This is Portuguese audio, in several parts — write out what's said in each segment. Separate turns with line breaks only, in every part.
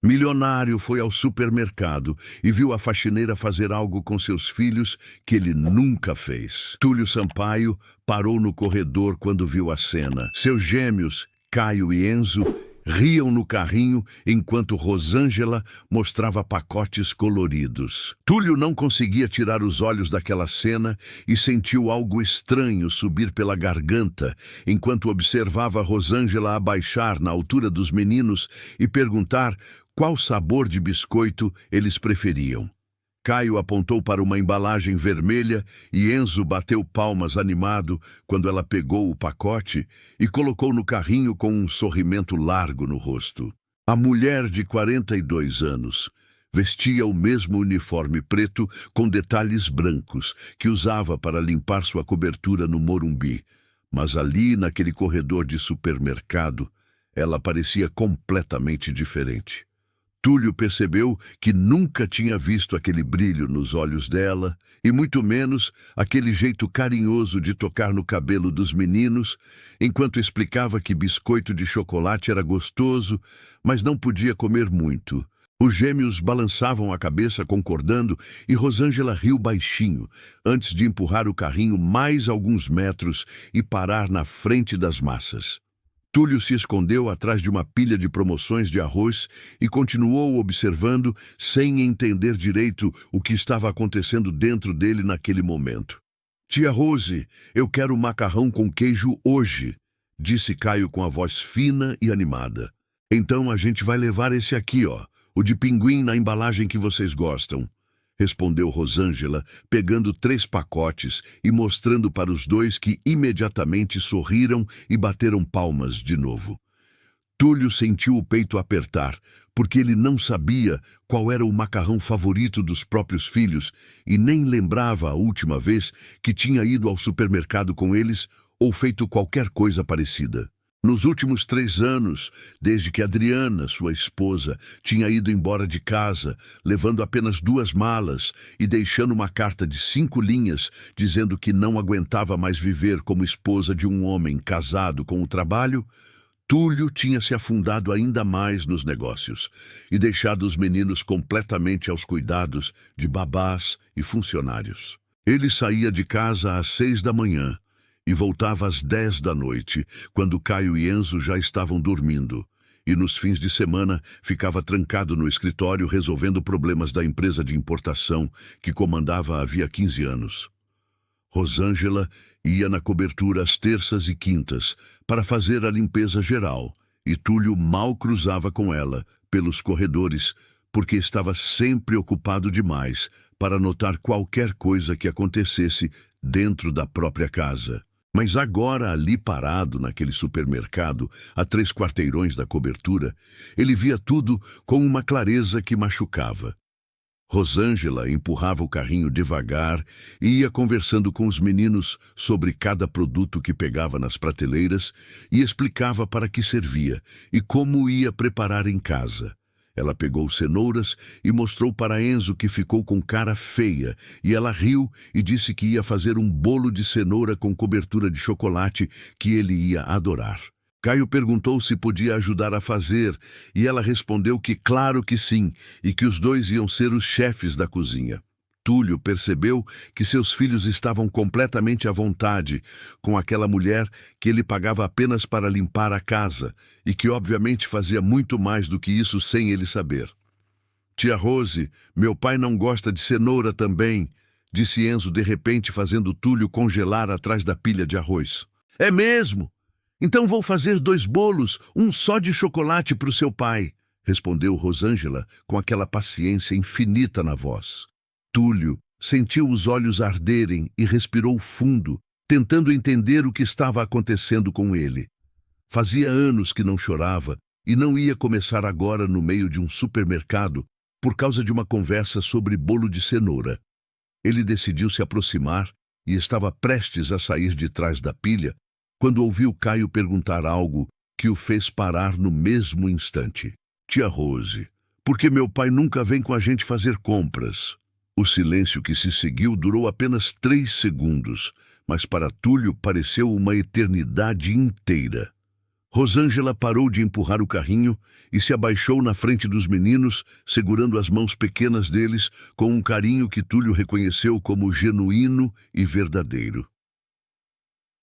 Milionário foi ao supermercado e viu a faxineira fazer algo com seus filhos que ele nunca fez. Túlio Sampaio parou no corredor quando viu a cena. Seus gêmeos, Caio e Enzo, riam no carrinho enquanto Rosângela mostrava pacotes coloridos. Túlio não conseguia tirar os olhos daquela cena e sentiu algo estranho subir pela garganta enquanto observava Rosângela abaixar na altura dos meninos e perguntar qual sabor de biscoito eles preferiam. Caio apontou para uma embalagem vermelha e Enzo bateu palmas animado quando ela pegou o pacote e colocou no carrinho com um sorrimento largo no rosto. A mulher de 42 anos vestia o mesmo uniforme preto com detalhes brancos que usava para limpar sua cobertura no Morumbi, mas ali naquele corredor de supermercado ela parecia completamente diferente. Túlio percebeu que nunca tinha visto aquele brilho nos olhos dela, e muito menos aquele jeito carinhoso de tocar no cabelo dos meninos, enquanto explicava que biscoito de chocolate era gostoso, mas não podia comer muito. Os gêmeos balançavam a cabeça concordando e Rosângela riu baixinho, antes de empurrar o carrinho mais alguns metros e parar na frente das massas. Túlio se escondeu atrás de uma pilha de promoções de arroz e continuou observando, sem entender direito o que estava acontecendo dentro dele naquele momento. "Tia Rose, eu quero macarrão com queijo hoje", disse Caio com a voz fina e animada. "Então a gente vai levar esse aqui, ó, o de pinguim na embalagem que vocês gostam", respondeu Rosângela, pegando 3 pacotes e mostrando para os dois que imediatamente sorriram e bateram palmas de novo. Túlio sentiu o peito apertar, porque ele não sabia qual era o macarrão favorito dos próprios filhos e nem lembrava a última vez que tinha ido ao supermercado com eles ou feito qualquer coisa parecida. Nos últimos 3 anos, desde que Adriana, sua esposa, tinha ido embora de casa, levando apenas 2 malas e deixando uma carta de 5 linhas, dizendo que não aguentava mais viver como esposa de um homem casado com o trabalho, Túlio tinha se afundado ainda mais nos negócios e deixado os meninos completamente aos cuidados de babás e funcionários. Ele saía de casa às 6 da manhã, e voltava às 10 da noite, quando Caio e Enzo já estavam dormindo, e nos fins de semana ficava trancado no escritório resolvendo problemas da empresa de importação que comandava havia 15 anos. Rosângela ia na cobertura às terças e quintas para fazer a limpeza geral, e Túlio mal cruzava com ela pelos corredores, porque estava sempre ocupado demais para notar qualquer coisa que acontecesse dentro da própria casa. Mas agora, ali parado naquele supermercado, a 3 quarteirões da cobertura, ele via tudo com uma clareza que machucava. Rosângela empurrava o carrinho devagar e ia conversando com os meninos sobre cada produto que pegava nas prateleiras e explicava para que servia e como ia preparar em casa. Ela pegou cenouras e mostrou para Enzo, que ficou com cara feia, e ela riu e disse que ia fazer um bolo de cenoura com cobertura de chocolate que ele ia adorar. Caio perguntou se podia ajudar a fazer, e ela respondeu que claro que sim, e que os dois iam ser os chefes da cozinha. Túlio percebeu que seus filhos estavam completamente à vontade com aquela mulher que ele pagava apenas para limpar a casa e que obviamente fazia muito mais do que isso sem ele saber. "Tia Rose, meu pai não gosta de cenoura também", disse Enzo de repente, fazendo Túlio congelar atrás da pilha de arroz. "É mesmo? Então vou fazer 2 bolos, um só de chocolate para o seu pai", respondeu Rosângela com aquela paciência infinita na voz. Túlio sentiu os olhos arderem e respirou fundo, tentando entender o que estava acontecendo com ele. Fazia anos que não chorava e não ia começar agora no meio de um supermercado por causa de uma conversa sobre bolo de cenoura. Ele decidiu se aproximar e estava prestes a sair de trás da pilha quando ouviu Caio perguntar algo que o fez parar no mesmo instante. "Tia Rose, por que meu pai nunca vem com a gente fazer compras?" O silêncio que se seguiu durou apenas 3 segundos, mas para Túlio pareceu uma eternidade inteira. Rosângela parou de empurrar o carrinho e se abaixou na frente dos meninos, segurando as mãos pequenas deles com um carinho que Túlio reconheceu como genuíno e verdadeiro.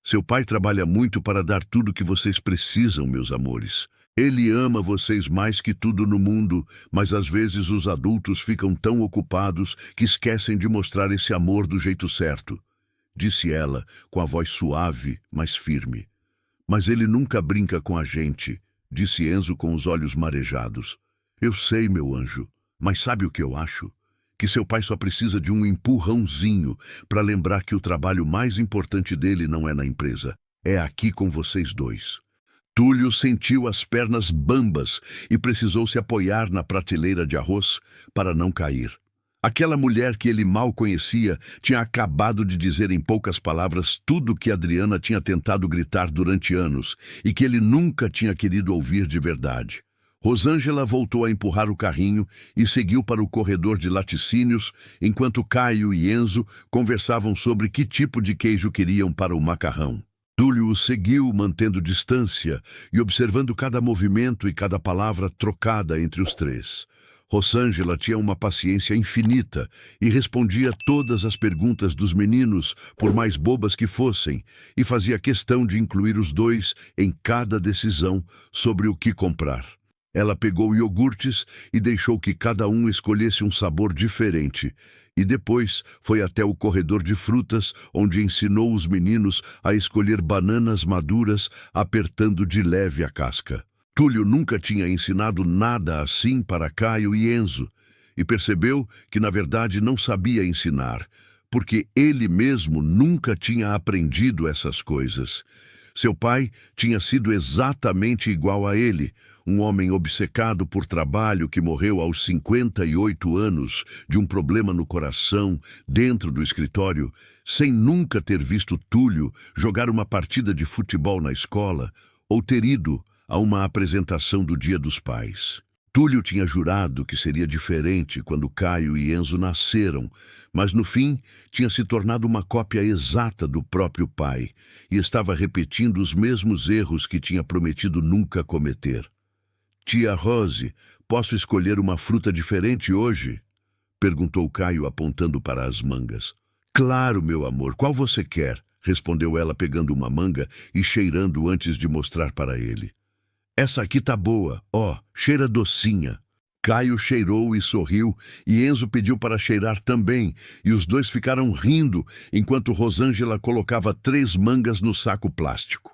Seu pai trabalha muito para dar tudo o que vocês precisam, meus amores. Ele ama vocês mais que tudo no mundo, mas às vezes os adultos ficam tão ocupados que esquecem de mostrar esse amor do jeito certo, disse ela, com a voz suave, mas firme. Mas ele nunca brinca com a gente, disse Enzo com os olhos marejados. Eu sei, meu anjo, mas sabe o que eu acho? Que seu pai só precisa de um empurrãozinho para lembrar que o trabalho mais importante dele não é na empresa, é aqui com vocês dois. Túlio sentiu as pernas bambas e precisou se apoiar na prateleira de arroz para não cair. Aquela mulher que ele mal conhecia tinha acabado de dizer em poucas palavras tudo o que Adriana tinha tentado gritar durante anos e que ele nunca tinha querido ouvir de verdade. Rosângela voltou a empurrar o carrinho e seguiu para o corredor de laticínios, enquanto Caio e Enzo conversavam sobre que tipo de queijo queriam para o macarrão. Túlio o seguiu, mantendo distância e observando cada movimento e cada palavra trocada entre os três. Rosângela tinha uma paciência infinita e respondia todas as perguntas dos meninos, por mais bobas que fossem, e fazia questão de incluir os dois em cada decisão sobre o que comprar. Ela pegou iogurtes e deixou que cada um escolhesse um sabor diferente, e depois foi até o corredor de frutas, onde ensinou os meninos a escolher bananas maduras, apertando de leve a casca. Túlio nunca tinha ensinado nada assim para Caio e Enzo, e percebeu que na verdade não sabia ensinar, porque ele mesmo nunca tinha aprendido essas coisas. Seu pai tinha sido exatamente igual a ele, um homem obcecado por trabalho que morreu aos 58 anos de um problema no coração dentro do escritório, sem nunca ter visto Túlio jogar uma partida de futebol na escola ou ter ido a uma apresentação do Dia dos Pais. Túlio tinha jurado que seria diferente quando Caio e Enzo nasceram, mas no fim tinha se tornado uma cópia exata do próprio pai e estava repetindo os mesmos erros que tinha prometido nunca cometer. Tia Rose, posso escolher uma fruta diferente hoje? Perguntou Caio apontando para as mangas. Claro, meu amor, qual você quer? Respondeu ela pegando uma manga e cheirando antes de mostrar para ele. Essa aqui tá boa, ó, cheira docinha. Caio cheirou e sorriu, e Enzo pediu para cheirar também, e os dois ficaram rindo, enquanto Rosângela colocava 3 mangas no saco plástico.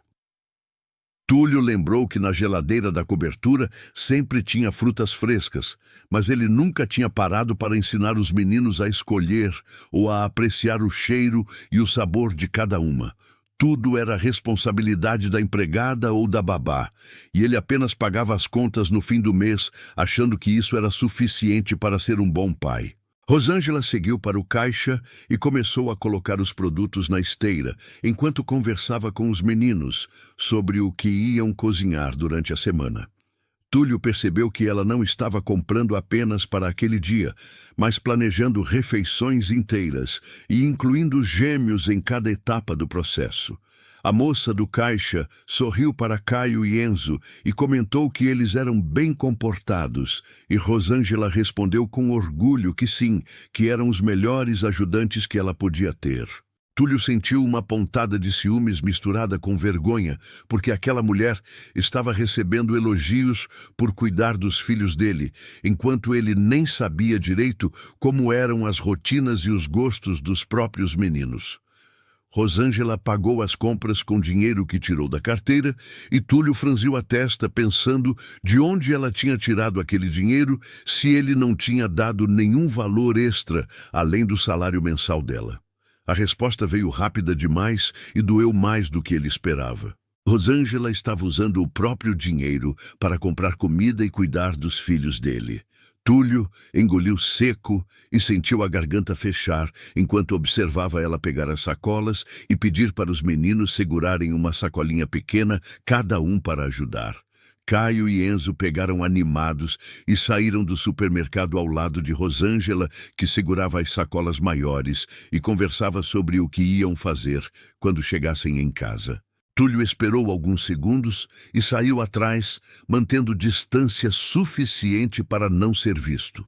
Túlio lembrou que na geladeira da cobertura sempre tinha frutas frescas, mas ele nunca tinha parado para ensinar os meninos a escolher ou a apreciar o cheiro e o sabor de cada uma. Tudo era responsabilidade da empregada ou da babá, e ele apenas pagava as contas no fim do mês, achando que isso era suficiente para ser um bom pai. Rosângela seguiu para o caixa e começou a colocar os produtos na esteira, enquanto conversava com os meninos sobre o que iam cozinhar durante a semana. Túlio percebeu que ela não estava comprando apenas para aquele dia, mas planejando refeições inteiras e incluindo gêmeos em cada etapa do processo. A moça do caixa sorriu para Caio e Enzo e comentou que eles eram bem comportados, e Rosângela respondeu com orgulho que sim, que eram os melhores ajudantes que ela podia ter. Túlio sentiu uma pontada de ciúmes misturada com vergonha, porque aquela mulher estava recebendo elogios por cuidar dos filhos dele, enquanto ele nem sabia direito como eram as rotinas e os gostos dos próprios meninos. Rosângela pagou as compras com dinheiro que tirou da carteira e Túlio franziu a testa pensando de onde ela tinha tirado aquele dinheiro se ele não tinha dado nenhum valor extra além do salário mensal dela. A resposta veio rápida demais e doeu mais do que ele esperava. Rosângela estava usando o próprio dinheiro para comprar comida e cuidar dos filhos dele. Túlio engoliu seco e sentiu a garganta fechar enquanto observava ela pegar as sacolas e pedir para os meninos segurarem uma sacolinha pequena, cada um para ajudar. Caio e Enzo pegaram animados e saíram do supermercado ao lado de Rosângela, que segurava as sacolas maiores e conversava sobre o que iam fazer quando chegassem em casa. Túlio esperou alguns segundos e saiu atrás, mantendo distância suficiente para não ser visto.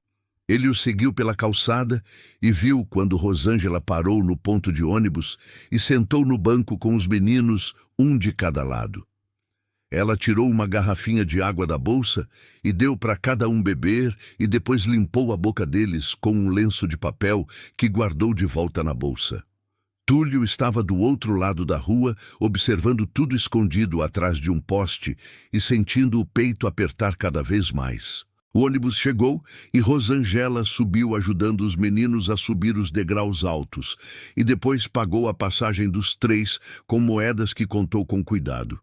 Ele o seguiu pela calçada e viu quando Rosângela parou no ponto de ônibus e sentou no banco com os meninos, um de cada lado. Ela tirou uma garrafinha de água da bolsa e deu para cada um beber e depois limpou a boca deles com um lenço de papel que guardou de volta na bolsa. Túlio estava do outro lado da rua, observando tudo escondido atrás de um poste e sentindo o peito apertar cada vez mais. O ônibus chegou e Rosângela subiu ajudando os meninos a subir os degraus altos e depois pagou a passagem dos três com moedas que contou com cuidado.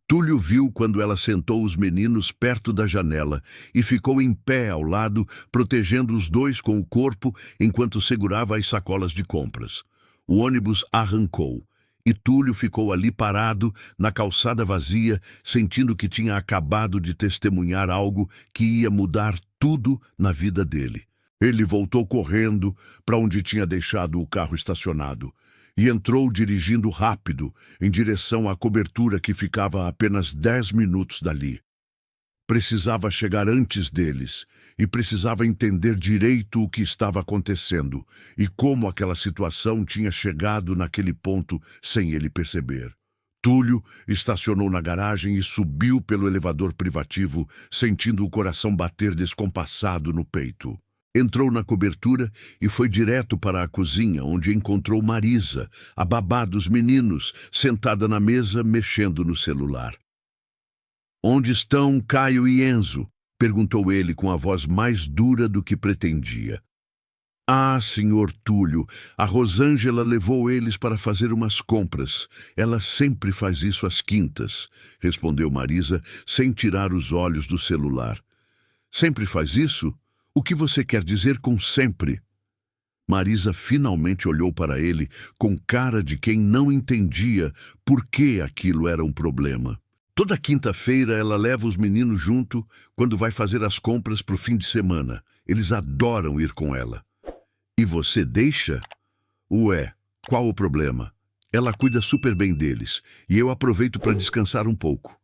Túlio viu quando ela sentou os meninos perto da janela e ficou em pé ao lado, protegendo os dois com o corpo enquanto segurava as sacolas de compras. O ônibus arrancou e Túlio ficou ali parado, na calçada vazia, sentindo que tinha acabado de testemunhar algo que ia mudar tudo na vida dele. Ele voltou correndo para onde tinha deixado o carro estacionado e entrou dirigindo rápido em direção à cobertura que ficava a apenas 10 minutos dali. Precisava chegar antes deles e precisava entender direito o que estava acontecendo e como aquela situação tinha chegado naquele ponto sem ele perceber. Túlio estacionou na garagem e subiu pelo elevador privativo, sentindo o coração bater descompassado no peito. Entrou na cobertura e foi direto para a cozinha, onde encontrou Marisa, a babá dos meninos, sentada na mesa mexendo no celular. "Onde estão Caio e Enzo?" perguntou ele com a voz mais dura do que pretendia. "Ah, senhor Túlio, a Rosângela levou eles para fazer umas compras. Ela sempre faz isso às quintas", respondeu Marisa, sem tirar os olhos do celular. "Sempre faz isso? O que você quer dizer com sempre?" Marisa finalmente olhou para ele com cara de quem não entendia por que aquilo era um problema. "Toda quinta-feira ela leva os meninos junto quando vai fazer as compras para o fim de semana. Eles adoram ir com ela." "E você deixa?" "Ué, qual o problema? Ela cuida super bem deles e eu aproveito para descansar um pouco."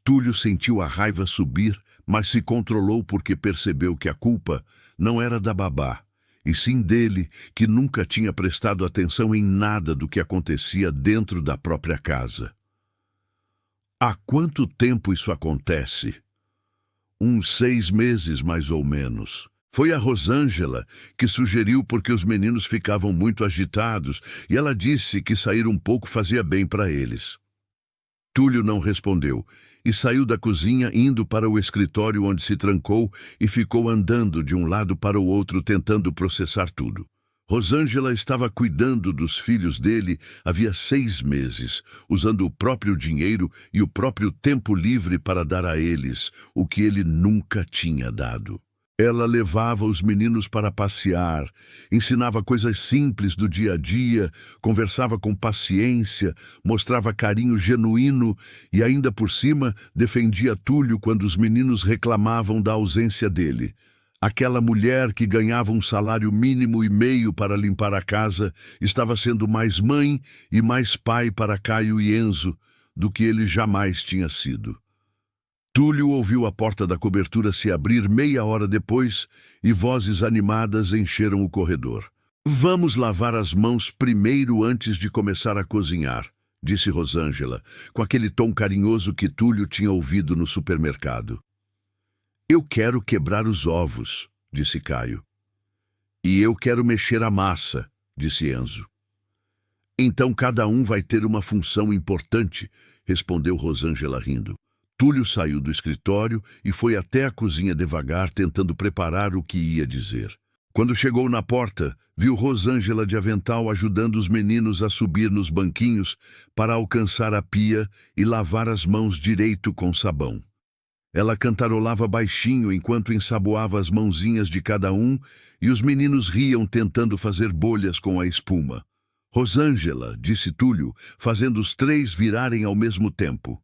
Túlio sentiu a raiva subir, mas se controlou porque percebeu que a culpa não era da babá, e sim dele, que nunca tinha prestado atenção em nada do que acontecia dentro da própria casa. "Há quanto tempo isso acontece?" "Uns 6 meses, mais ou menos. Foi a Rosângela que sugeriu porque os meninos ficavam muito agitados e ela disse que sair um pouco fazia bem para eles." Túlio não respondeu e saiu da cozinha indo para o escritório, onde se trancou e ficou andando de um lado para o outro tentando processar tudo. Rosângela estava cuidando dos filhos dele havia 6 meses, usando o próprio dinheiro e o próprio tempo livre para dar a eles o que ele nunca tinha dado. Ela levava os meninos para passear, ensinava coisas simples do dia a dia, conversava com paciência, mostrava carinho genuíno e ainda por cima defendia Túlio quando os meninos reclamavam da ausência dele. Aquela mulher que ganhava um salário mínimo e meio para limpar a casa estava sendo mais mãe e mais pai para Caio e Enzo do que ele jamais tinha sido. Túlio ouviu a porta da cobertura se abrir meia hora depois e vozes animadas encheram o corredor. "Vamos lavar as mãos primeiro antes de começar a cozinhar", disse Rosângela, com aquele tom carinhoso que Túlio tinha ouvido no supermercado. "Eu quero quebrar os ovos", disse Caio. "E eu quero mexer a massa", disse Enzo. "Então cada um vai ter uma função importante", respondeu Rosângela rindo. Túlio saiu do escritório e foi até a cozinha devagar, tentando preparar o que ia dizer. Quando chegou na porta, viu Rosângela de avental ajudando os meninos a subir nos banquinhos para alcançar a pia e lavar as mãos direito com sabão. Ela cantarolava baixinho enquanto ensaboava as mãozinhas de cada um e os meninos riam tentando fazer bolhas com a espuma. "Rosângela", disse Túlio, fazendo os 3 virarem ao mesmo tempo.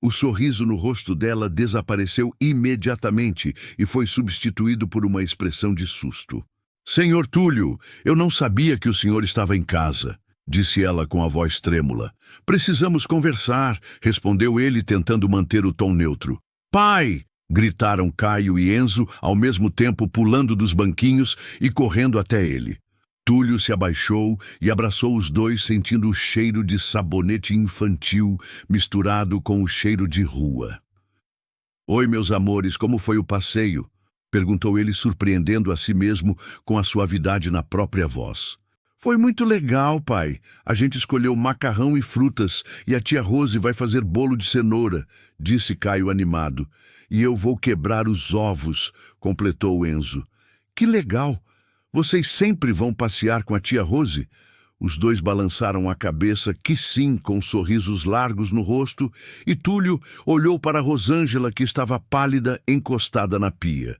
O sorriso no rosto dela desapareceu imediatamente e foi substituído por uma expressão de susto. "Senhor Túlio, eu não sabia que o senhor estava em casa." disse ela com a voz trêmula. Precisamos conversar, respondeu ele, tentando manter o tom neutro. Pai! Gritaram Caio e Enzo, ao mesmo tempo pulando dos banquinhos e correndo até ele. Túlio se abaixou e abraçou os dois, sentindo o cheiro de sabonete infantil misturado com o cheiro de rua. Oi, meus amores, como foi o passeio? Perguntou ele, surpreendendo a si mesmo com a suavidade na própria voz. Foi muito legal, pai. A gente escolheu macarrão e frutas e a tia Rose vai fazer bolo de cenoura, disse Caio animado. E eu vou quebrar os ovos, completou Enzo. Que legal! Vocês sempre vão passear com a tia Rose? Os dois balançaram a cabeça, que sim, com sorrisos largos no rosto, e Túlio olhou para Rosângela, que estava pálida, encostada na pia.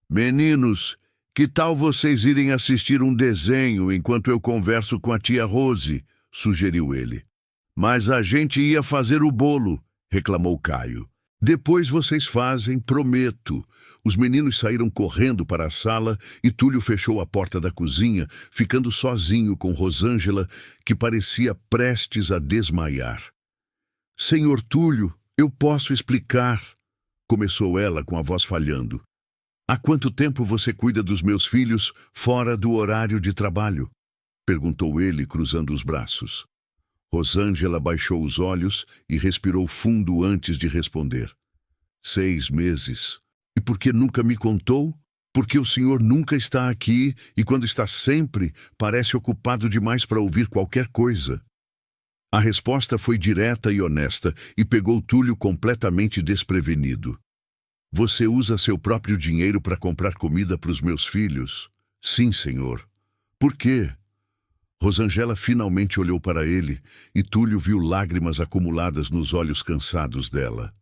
Meninos, que tal vocês irem assistir um desenho enquanto eu converso com a tia Rose? Sugeriu ele. Mas a gente ia fazer o bolo, reclamou Caio. Depois vocês fazem, prometo. Os meninos saíram correndo para a sala e Túlio fechou a porta da cozinha, ficando sozinho com Rosângela, que parecia prestes a desmaiar. Senhor Túlio, eu posso explicar, começou ela com a voz falhando. Há quanto tempo você cuida dos meus filhos fora do horário de trabalho? Perguntou ele, cruzando os braços. Rosângela baixou os olhos e respirou fundo antes de responder. 6 meses. E por que nunca me contou? Porque o senhor nunca está aqui e quando está sempre, parece ocupado demais para ouvir qualquer coisa. A resposta foi direta e honesta e pegou Túlio completamente desprevenido. Você usa seu próprio dinheiro para comprar comida para os meus filhos? Sim, senhor. Por quê? Rosângela finalmente olhou para ele e Túlio viu lágrimas acumuladas nos olhos cansados dela.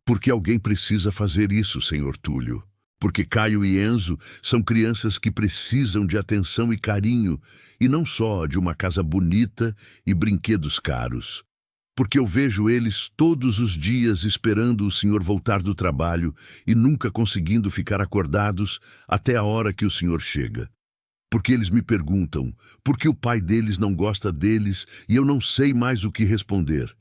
Porque alguém precisa fazer isso, senhor Túlio. Porque Caio e Enzo são crianças que precisam de atenção e carinho, e não só de uma casa bonita e brinquedos caros. Porque eu vejo eles todos os dias esperando o senhor voltar do trabalho e nunca conseguindo ficar acordados até a hora que o senhor chega. Porque eles me perguntam por que o pai deles não gosta deles e eu não sei mais o que responder.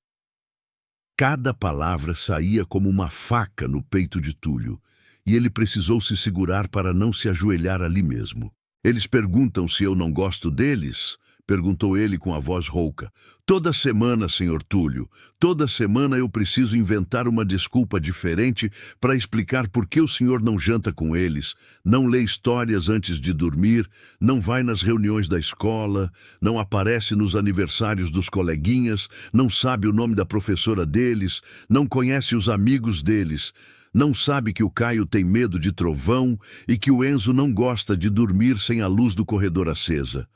Cada palavra saía como uma faca no peito de Túlio, e ele precisou se segurar para não se ajoelhar ali mesmo. Eles perguntam se eu não gosto deles? Perguntou ele com a voz rouca. Toda semana, senhor Túlio, toda semana eu preciso inventar uma desculpa diferente para explicar por que o senhor não janta com eles, não lê histórias antes de dormir, não vai nas reuniões da escola, não aparece nos aniversários dos coleguinhas, não sabe o nome da professora deles, não conhece os amigos deles, não sabe que o Caio tem medo de trovão e que o Enzo não gosta de dormir sem a luz do corredor acesa.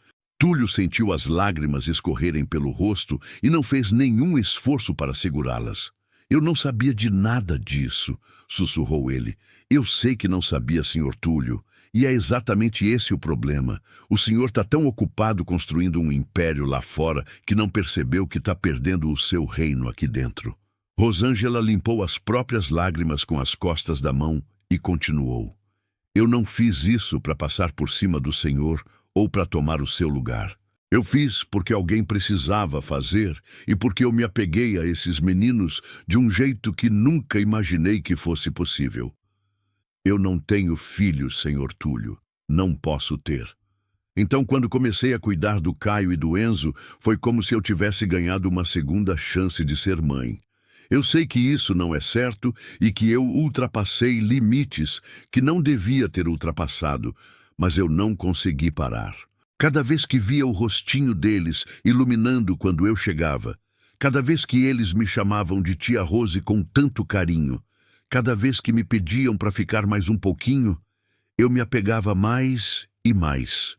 Túlio sentiu as lágrimas escorrerem pelo rosto e não fez nenhum esforço para segurá-las. Eu não sabia de nada disso, sussurrou ele. Eu sei que não sabia, senhor Túlio. E é exatamente esse o problema. O senhor está tão ocupado construindo um império lá fora que não percebeu que está perdendo o seu reino aqui dentro. Rosângela limpou as próprias lágrimas com as costas da mão e continuou. Eu não fiz isso para passar por cima do senhor ou para tomar o seu lugar. Eu fiz porque alguém precisava fazer e porque eu me apeguei a esses meninos de um jeito que nunca imaginei que fosse possível. Eu não tenho filhos, senhor Túlio. Não posso ter. Então, quando comecei a cuidar do Caio e do Enzo, foi como se eu tivesse ganhado uma segunda chance de ser mãe. Eu sei que isso não é certo e que eu ultrapassei limites que não devia ter ultrapassado, mas eu não consegui parar. Cada vez que via o rostinho deles iluminando quando eu chegava, cada vez que eles me chamavam de tia Rose com tanto carinho, cada vez que me pediam para ficar mais um pouquinho, eu me apegava mais e mais.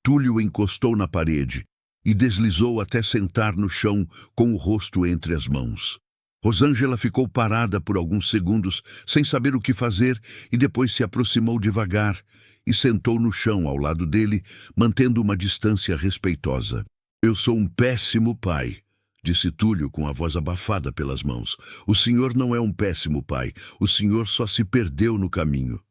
Túlio encostou na parede e deslizou até sentar no chão com o rosto entre as mãos. Rosângela ficou parada por alguns segundos, sem saber o que fazer, e depois se aproximou devagar e sentou no chão ao lado dele, mantendo uma distância respeitosa. Eu sou um péssimo pai, disse Túlio com a voz abafada pelas mãos. O senhor não é um péssimo pai, o senhor só se perdeu no caminho.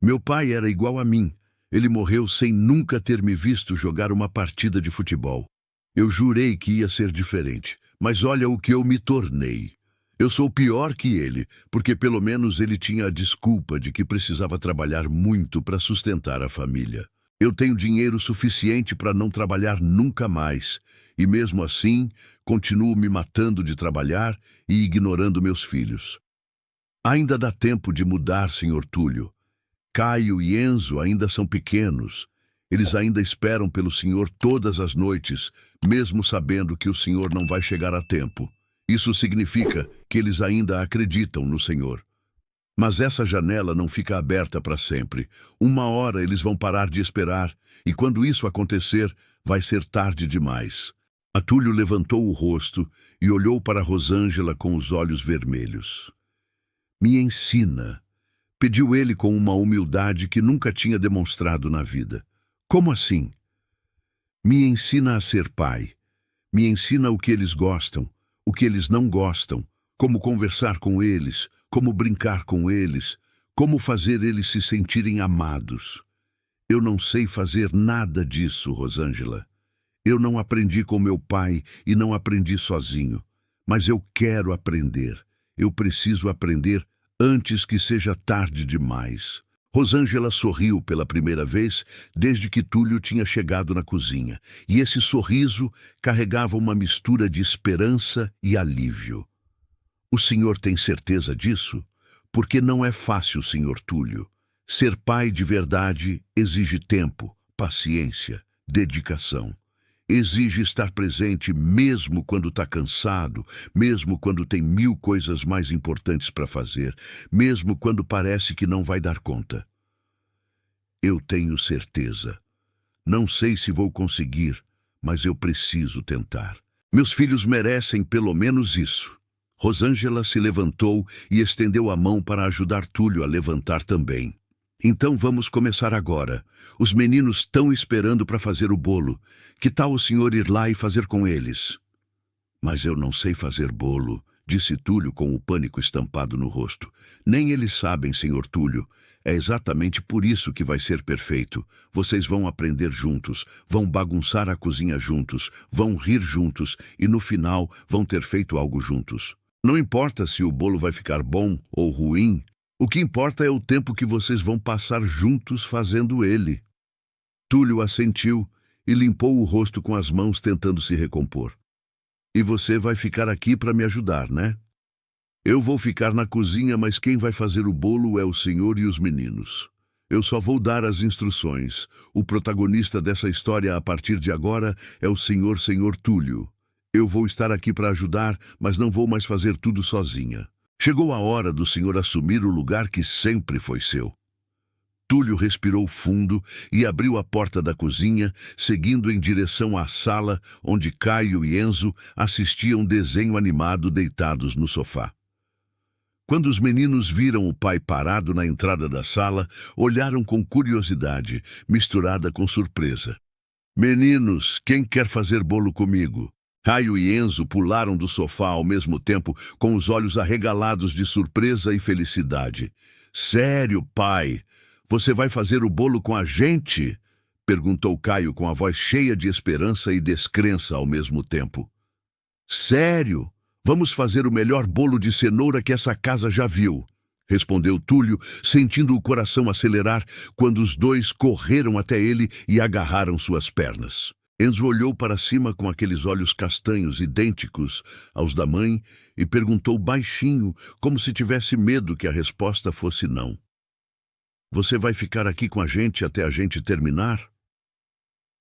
Meu pai era igual a mim. Ele morreu sem nunca ter me visto jogar uma partida de futebol. Eu jurei que ia ser diferente, mas olha o que eu me tornei. Eu sou pior que ele, porque pelo menos ele tinha a desculpa de que precisava trabalhar muito para sustentar a família. Eu tenho dinheiro suficiente para não trabalhar nunca mais, e mesmo assim, continuo me matando de trabalhar e ignorando meus filhos. Ainda dá tempo de mudar, Sr. Túlio. Caio e Enzo ainda são pequenos. Eles ainda esperam pelo senhor todas as noites, mesmo sabendo que o senhor não vai chegar a tempo. Isso significa que eles ainda acreditam no senhor. Mas essa janela não fica aberta para sempre. Uma hora eles vão parar de esperar, e quando isso acontecer, vai ser tarde demais. Atúlio levantou o rosto e olhou para Rosângela com os olhos vermelhos. Me ensina, pediu ele com uma humildade que nunca tinha demonstrado na vida. Como assim? Me ensina a ser pai. Me ensina o que eles gostam, o que eles não gostam, como conversar com eles, como brincar com eles, como fazer eles se sentirem amados. Eu não sei fazer nada disso, Rosângela. Eu não aprendi com meu pai e não aprendi sozinho. Mas eu quero aprender. Eu preciso aprender antes que seja tarde demais. Rosângela sorriu pela primeira vez desde que Túlio tinha chegado na cozinha, e esse sorriso carregava uma mistura de esperança e alívio. O senhor tem certeza disso? Porque não é fácil, Sr. Túlio. Ser pai de verdade exige tempo, paciência, dedicação. Exige estar presente mesmo quando está cansado, mesmo quando tem 1000 coisas mais importantes para fazer, mesmo quando parece que não vai dar conta. Eu tenho certeza. Não sei se vou conseguir, mas eu preciso tentar. Meus filhos merecem pelo menos isso. Rosângela se levantou e estendeu a mão para ajudar Túlio a levantar também. Então vamos começar agora. Os meninos estão esperando para fazer o bolo. Que tal o senhor ir lá e fazer com eles? Mas eu não sei fazer bolo, disse Túlio com o pânico estampado no rosto. Nem eles sabem, Sr. Túlio. É exatamente por isso que vai ser perfeito. Vocês vão aprender juntos, vão bagunçar a cozinha juntos, vão rir juntos e no final vão ter feito algo juntos. Não importa se o bolo vai ficar bom ou ruim. O que importa é o tempo que vocês vão passar juntos fazendo ele. Túlio assentiu e limpou o rosto com as mãos tentando se recompor. E você vai ficar aqui para me ajudar, né? Eu vou ficar na cozinha, mas quem vai fazer o bolo é o senhor e os meninos. Eu só vou dar as instruções. O protagonista dessa história a partir de agora é o senhor Túlio. Eu vou estar aqui para ajudar, mas não vou mais fazer tudo sozinha. Chegou a hora do senhor assumir o lugar que sempre foi seu. Túlio respirou fundo e abriu a porta da cozinha, seguindo em direção à sala onde Caio e Enzo assistiam desenho animado deitados no sofá. Quando os meninos viram o pai parado na entrada da sala, olharam com curiosidade, misturada com surpresa. Meninos, quem quer fazer bolo comigo? Caio e Enzo pularam do sofá ao mesmo tempo, com os olhos arregalados de surpresa e felicidade. Sério, pai? Você vai fazer o bolo com a gente? Perguntou Caio com a voz cheia de esperança e descrença ao mesmo tempo. Sério? Vamos fazer o melhor bolo de cenoura que essa casa já viu, respondeu Túlio, sentindo o coração acelerar quando os dois correram até ele e agarraram suas pernas. Enzo olhou para cima com aqueles olhos castanhos idênticos aos da mãe e perguntou baixinho, como se tivesse medo que a resposta fosse não. Você vai ficar aqui com a gente até a gente terminar?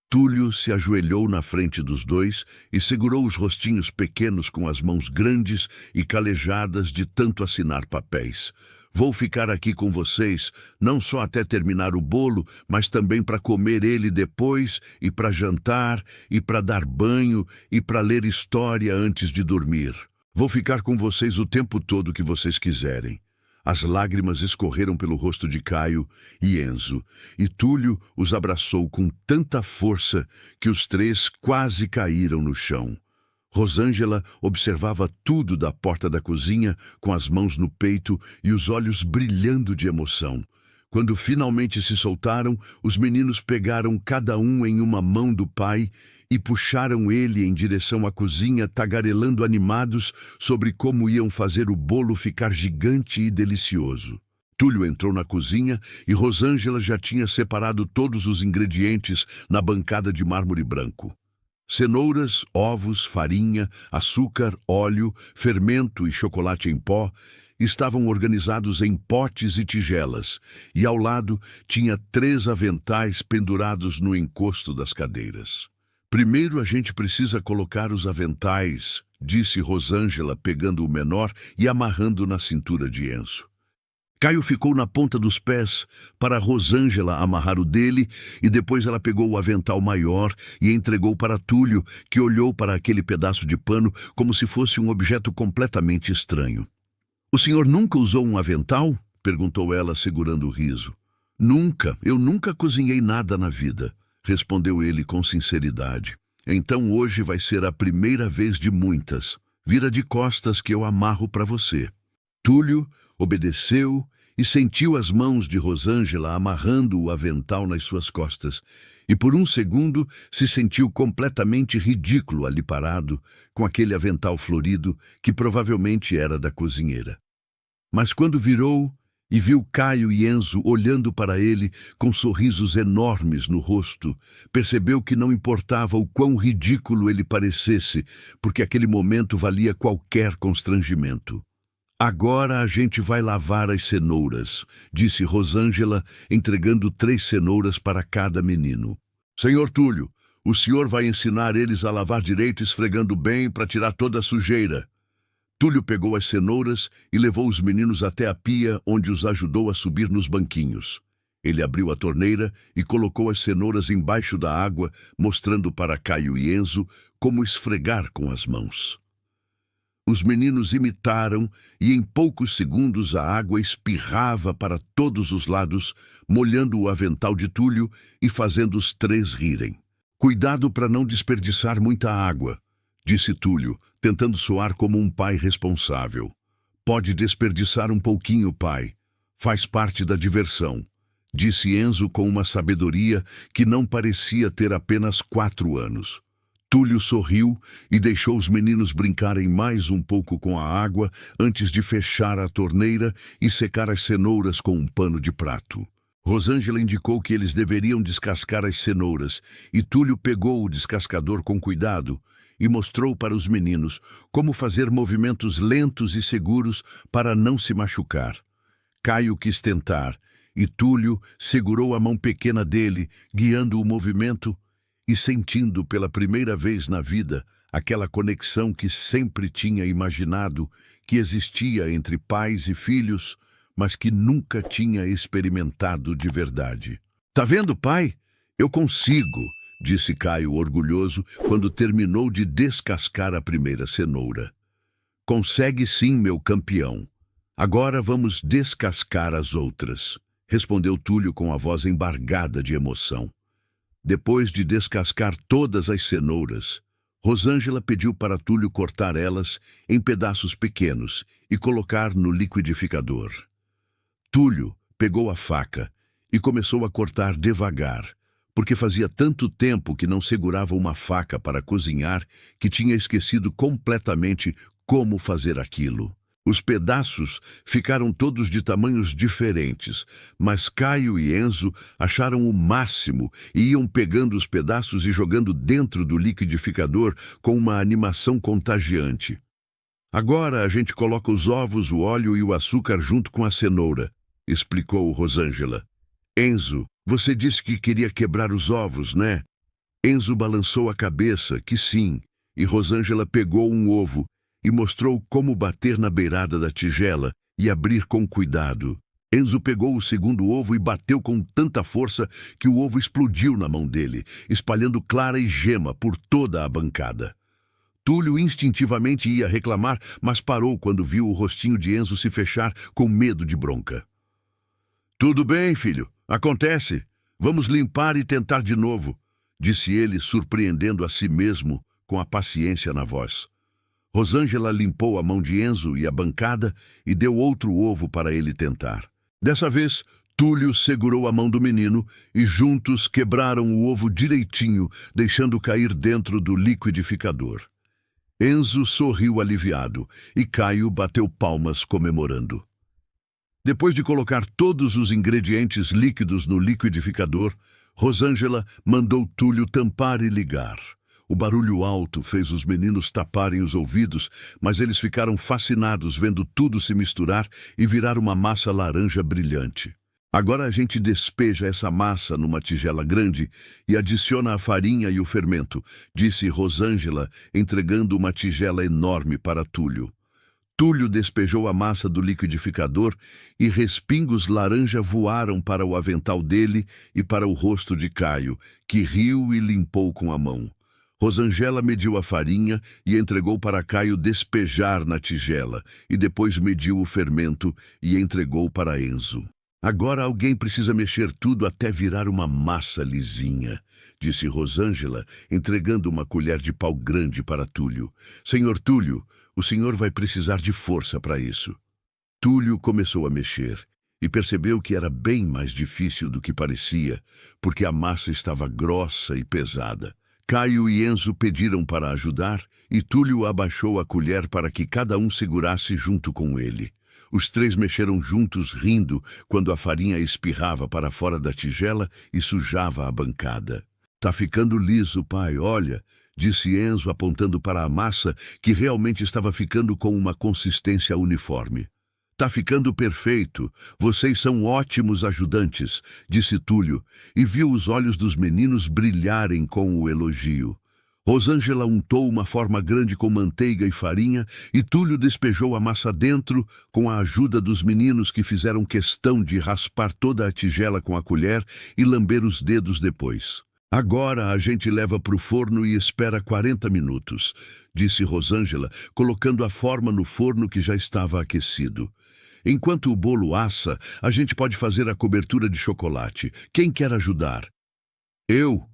Túlio se ajoelhou na frente dos dois e segurou os rostinhos pequenos com as mãos grandes e calejadas de tanto assinar papéis. Vou ficar aqui com vocês, não só até terminar o bolo, mas também para comer ele depois, e para jantar, e para dar banho, e para ler história antes de dormir. Vou ficar com vocês o tempo todo que vocês quiserem. As lágrimas escorreram pelo rosto de Caio e Enzo, e Túlio os abraçou com tanta força que os três quase caíram no chão. Rosângela observava tudo da porta da cozinha, com as mãos no peito e os olhos brilhando de emoção. Quando finalmente se soltaram, os meninos pegaram cada um em uma mão do pai e puxaram ele em direção à cozinha, tagarelando animados sobre como iam fazer o bolo ficar gigante e delicioso. Túlio entrou na cozinha e Rosângela já tinha separado todos os ingredientes na bancada de mármore branco. Cenouras, ovos, farinha, açúcar, óleo, fermento e chocolate em pó estavam organizados em potes e tigelas, e ao lado tinha 3 aventais pendurados no encosto das cadeiras. Primeiro a gente precisa colocar os aventais, disse Rosângela, pegando o menor e amarrando na cintura de Enzo. Caio ficou na ponta dos pés para Rosângela amarrar o dele e depois ela pegou o avental maior e entregou para Túlio, que olhou para aquele pedaço de pano como se fosse um objeto completamente estranho. "O senhor nunca usou um avental?" perguntou ela, segurando o riso. "Nunca, eu nunca cozinhei nada na vida", respondeu ele com sinceridade. "Então hoje vai ser a primeira vez de muitas. Vira de costas que eu amarro para você." Túlio obedeceu e sentiu as mãos de Rosângela amarrando o avental nas suas costas, e por um segundo se sentiu completamente ridículo ali parado, com aquele avental florido que provavelmente era da cozinheira. Mas quando virou e viu Caio e Enzo olhando para ele com sorrisos enormes no rosto, percebeu que não importava o quão ridículo ele parecesse, porque aquele momento valia qualquer constrangimento. "Agora a gente vai lavar as cenouras", disse Rosângela, entregando 3 cenouras para cada menino. "Senhor Túlio, o senhor vai ensinar eles a lavar direito, esfregando bem para tirar toda a sujeira." Túlio pegou as cenouras e levou os meninos até a pia, onde os ajudou a subir nos banquinhos. Ele abriu a torneira e colocou as cenouras embaixo da água, mostrando para Caio e Enzo como esfregar com as mãos. Os meninos imitaram e em poucos segundos a água espirrava para todos os lados, molhando o avental de Túlio e fazendo os 3 rirem. "Cuidado para não desperdiçar muita água", disse Túlio, tentando soar como um pai responsável. "Pode desperdiçar um pouquinho, pai. Faz parte da diversão", disse Enzo com uma sabedoria que não parecia ter apenas 4 anos. Túlio sorriu e deixou os meninos brincarem mais um pouco com a água antes de fechar a torneira e secar as cenouras com um pano de prato. Rosângela indicou que eles deveriam descascar as cenouras e Túlio pegou o descascador com cuidado e mostrou para os meninos como fazer movimentos lentos e seguros para não se machucar. Caio quis tentar e Túlio segurou a mão pequena dele, guiando o movimento e sentindo pela primeira vez na vida aquela conexão que sempre tinha imaginado que existia entre pais e filhos, mas que nunca tinha experimentado de verdade. "Tá vendo, pai? Eu consigo", disse Caio orgulhoso quando terminou de descascar a primeira cenoura. "Consegue sim, meu campeão. Agora vamos descascar as outras", respondeu Túlio com a voz embargada de emoção. Depois de descascar todas as cenouras, Rosângela pediu para Túlio cortar elas em pedaços pequenos e colocar no liquidificador. Túlio pegou a faca e começou a cortar devagar, porque fazia tanto tempo que não segurava uma faca para cozinhar que tinha esquecido completamente como fazer aquilo. Os pedaços ficaram todos de tamanhos diferentes, mas Caio e Enzo acharam o máximo e iam pegando os pedaços e jogando dentro do liquidificador com uma animação contagiante. "Agora a gente coloca os ovos, o óleo e o açúcar junto com a cenoura", explicou Rosângela. "Enzo, você disse que queria quebrar os ovos, né?" Enzo balançou a cabeça, que sim, e Rosângela pegou um ovo e mostrou como bater na beirada da tigela e abrir com cuidado. Enzo pegou o segundo ovo e bateu com tanta força que o ovo explodiu na mão dele, espalhando clara e gema por toda a bancada. Túlio instintivamente ia reclamar, mas parou quando viu o rostinho de Enzo se fechar com medo de bronca. "Tudo bem, filho. Acontece. Vamos limpar e tentar de novo", disse ele, surpreendendo a si mesmo com a paciência na voz. Rosângela limpou a mão de Enzo e a bancada e deu outro ovo para ele tentar. Dessa vez, Túlio segurou a mão do menino e juntos quebraram o ovo direitinho, deixando cair dentro do liquidificador. Enzo sorriu aliviado e Caio bateu palmas comemorando. Depois de colocar todos os ingredientes líquidos no liquidificador, Rosângela mandou Túlio tampar e ligar. O barulho alto fez os meninos taparem os ouvidos, mas eles ficaram fascinados vendo tudo se misturar e virar uma massa laranja brilhante. Agora a gente despeja essa massa numa tigela grande e adiciona a farinha e o fermento, disse Rosângela, entregando uma tigela enorme para Túlio. Túlio despejou a massa do liquidificador e respingos laranja voaram para o avental dele e para o rosto de Caio, que riu e limpou com a mão. Rosângela mediu a farinha e entregou para Caio despejar na tigela, e depois mediu o fermento e entregou para Enzo. Agora alguém precisa mexer tudo até virar uma massa lisinha, disse Rosângela, entregando uma colher de pau grande para Túlio. Senhor Túlio, o senhor vai precisar de força para isso. Túlio começou a mexer e percebeu que era bem mais difícil do que parecia, porque a massa estava grossa e pesada. Caio e Enzo pediram para ajudar e Túlio abaixou a colher para que cada um segurasse junto com ele. Os três mexeram juntos, rindo, quando a farinha espirrava para fora da tigela e sujava a bancada. Tá ficando liso, pai, olha, disse Enzo apontando para a massa, que realmente estava ficando com uma consistência uniforme. Tá ficando perfeito, vocês são ótimos ajudantes, disse Túlio, e viu os olhos dos meninos brilharem com o elogio. Rosângela untou uma forma grande com manteiga e farinha e Túlio despejou a massa dentro com a ajuda dos meninos que fizeram questão de raspar toda a tigela com a colher e lamber os dedos depois. Agora a gente leva para o forno e espera 40 minutos, disse Rosângela, colocando a forma no forno que já estava aquecido. Enquanto o bolo assa, a gente pode fazer a cobertura de chocolate. Quem quer ajudar? Eu!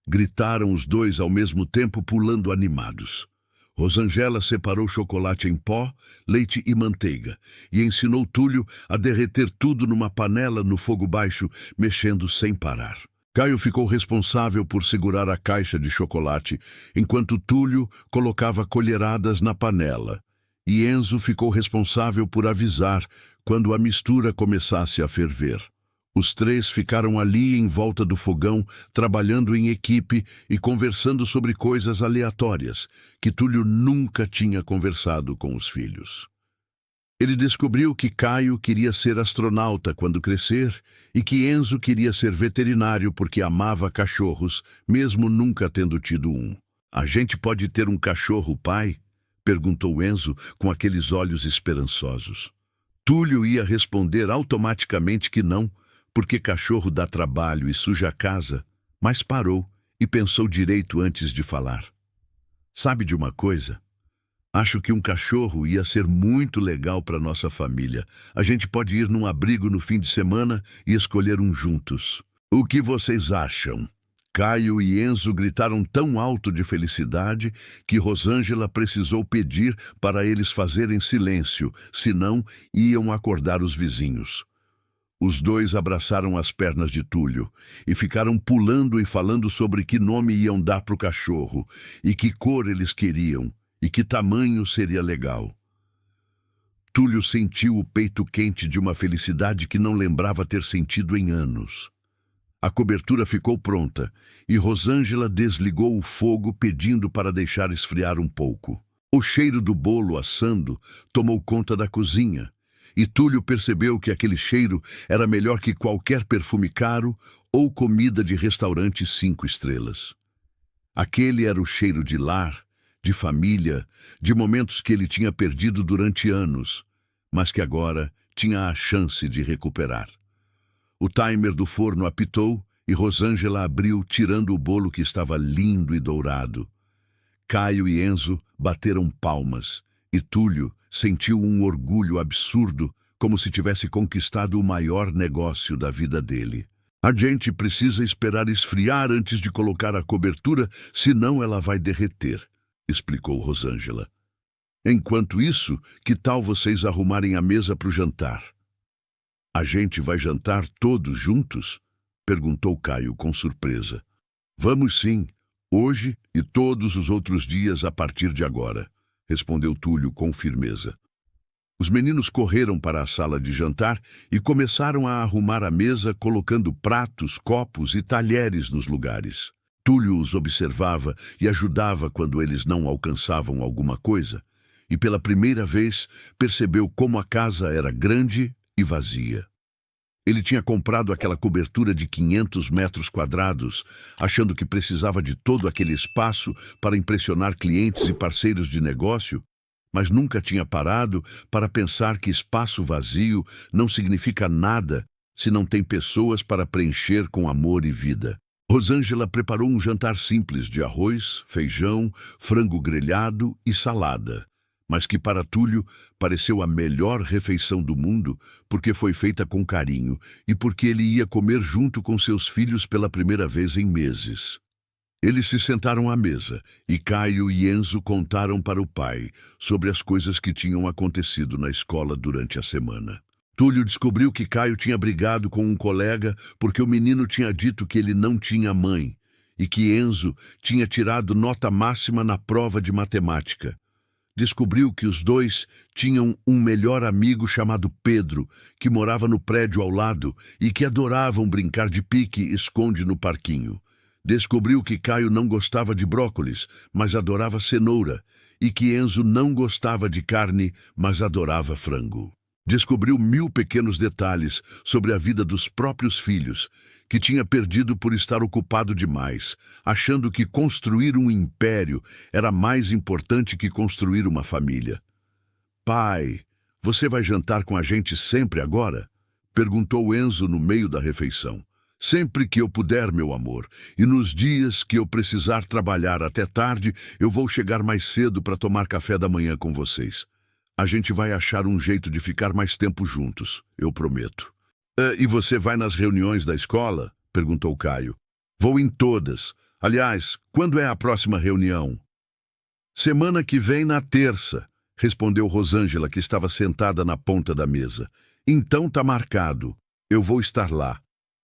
Gritaram os dois ao mesmo tempo, pulando animados. Rosângela separou chocolate em pó, leite e manteiga, e ensinou Túlio a derreter tudo numa panela no fogo baixo, mexendo sem parar. Caio ficou responsável por segurar a caixa de chocolate, enquanto Túlio colocava colheradas na panela, e Enzo ficou responsável por avisar quando a mistura começasse a ferver. Os três ficaram ali em volta do fogão, trabalhando em equipe e conversando sobre coisas aleatórias, que Túlio nunca tinha conversado com os filhos. Ele descobriu que Caio queria ser astronauta quando crescer e que Enzo queria ser veterinário porque amava cachorros, mesmo nunca tendo tido um. A gente pode ter um cachorro, pai? Perguntou Enzo com aqueles olhos esperançosos. Túlio ia responder automaticamente que não, porque cachorro dá trabalho e suja a casa, mas parou e pensou direito antes de falar. Sabe de uma coisa? Acho que um cachorro ia ser muito legal para nossa família. A gente pode ir num abrigo no fim de semana e escolher um juntos. O que vocês acham? Caio e Enzo gritaram tão alto de felicidade que Rosângela precisou pedir para eles fazerem silêncio, senão iam acordar os vizinhos. Os dois abraçaram as pernas de Túlio e ficaram pulando e falando sobre que nome iam dar para o cachorro e que cor eles queriam e que tamanho seria legal. Túlio sentiu o peito quente de uma felicidade que não lembrava ter sentido em anos. A cobertura ficou pronta e Rosângela desligou o fogo pedindo para deixar esfriar um pouco. O cheiro do bolo assando tomou conta da cozinha. E Túlio percebeu que aquele cheiro era melhor que qualquer perfume caro ou comida de restaurante 5 estrelas. Aquele era o cheiro de lar, de família, de momentos que ele tinha perdido durante anos, mas que agora tinha a chance de recuperar. O timer do forno apitou e Rosângela abriu, tirando o bolo que estava lindo e dourado. Caio e Enzo bateram palmas e Túlio sentiu um orgulho absurdo, como se tivesse conquistado o maior negócio da vida dele. A gente precisa esperar esfriar antes de colocar a cobertura, senão ela vai derreter, explicou Rosângela. Enquanto isso, que tal vocês arrumarem a mesa para o jantar? A gente vai jantar todos juntos? Perguntou Caio com surpresa. Vamos sim, hoje e todos os outros dias a partir de agora, respondeu Túlio com firmeza. Os meninos correram para a sala de jantar e começaram a arrumar a mesa, colocando pratos, copos e talheres nos lugares. Túlio os observava e ajudava quando eles não alcançavam alguma coisa, e pela primeira vez percebeu como a casa era grande e vazia. Ele tinha comprado aquela cobertura de 500 metros quadrados, achando que precisava de todo aquele espaço para impressionar clientes e parceiros de negócio, mas nunca tinha parado para pensar que espaço vazio não significa nada se não tem pessoas para preencher com amor e vida. Rosângela preparou um jantar simples de arroz, feijão, frango grelhado e salada, mas que para Túlio pareceu a melhor refeição do mundo porque foi feita com carinho e porque ele ia comer junto com seus filhos pela primeira vez em meses. Eles se sentaram à mesa e Caio e Enzo contaram para o pai sobre as coisas que tinham acontecido na escola durante a semana. Túlio descobriu que Caio tinha brigado com um colega porque o menino tinha dito que ele não tinha mãe e que Enzo tinha tirado nota máxima na prova de matemática. Descobriu que os dois tinham um melhor amigo chamado Pedro, que morava no prédio ao lado e que adoravam brincar de pique-esconde no parquinho. Descobriu que Caio não gostava de brócolis, mas adorava cenoura, e que Enzo não gostava de carne, mas adorava frango. Descobriu 1000 pequenos detalhes sobre a vida dos próprios filhos, que tinha perdido por estar ocupado demais, achando que construir um império era mais importante que construir uma família. Pai, você vai jantar com a gente sempre agora? Perguntou Enzo no meio da refeição. Sempre que eu puder, meu amor, e nos dias que eu precisar trabalhar até tarde, eu vou chegar mais cedo para tomar café da manhã com vocês. A gente vai achar um jeito de ficar mais tempo juntos, eu prometo. E você vai nas reuniões da escola? Perguntou Caio. Vou em todas. Aliás, quando é a próxima reunião? Semana que vem, na terça, respondeu Rosângela, que estava sentada na ponta da mesa. Então tá marcado. Eu vou estar lá,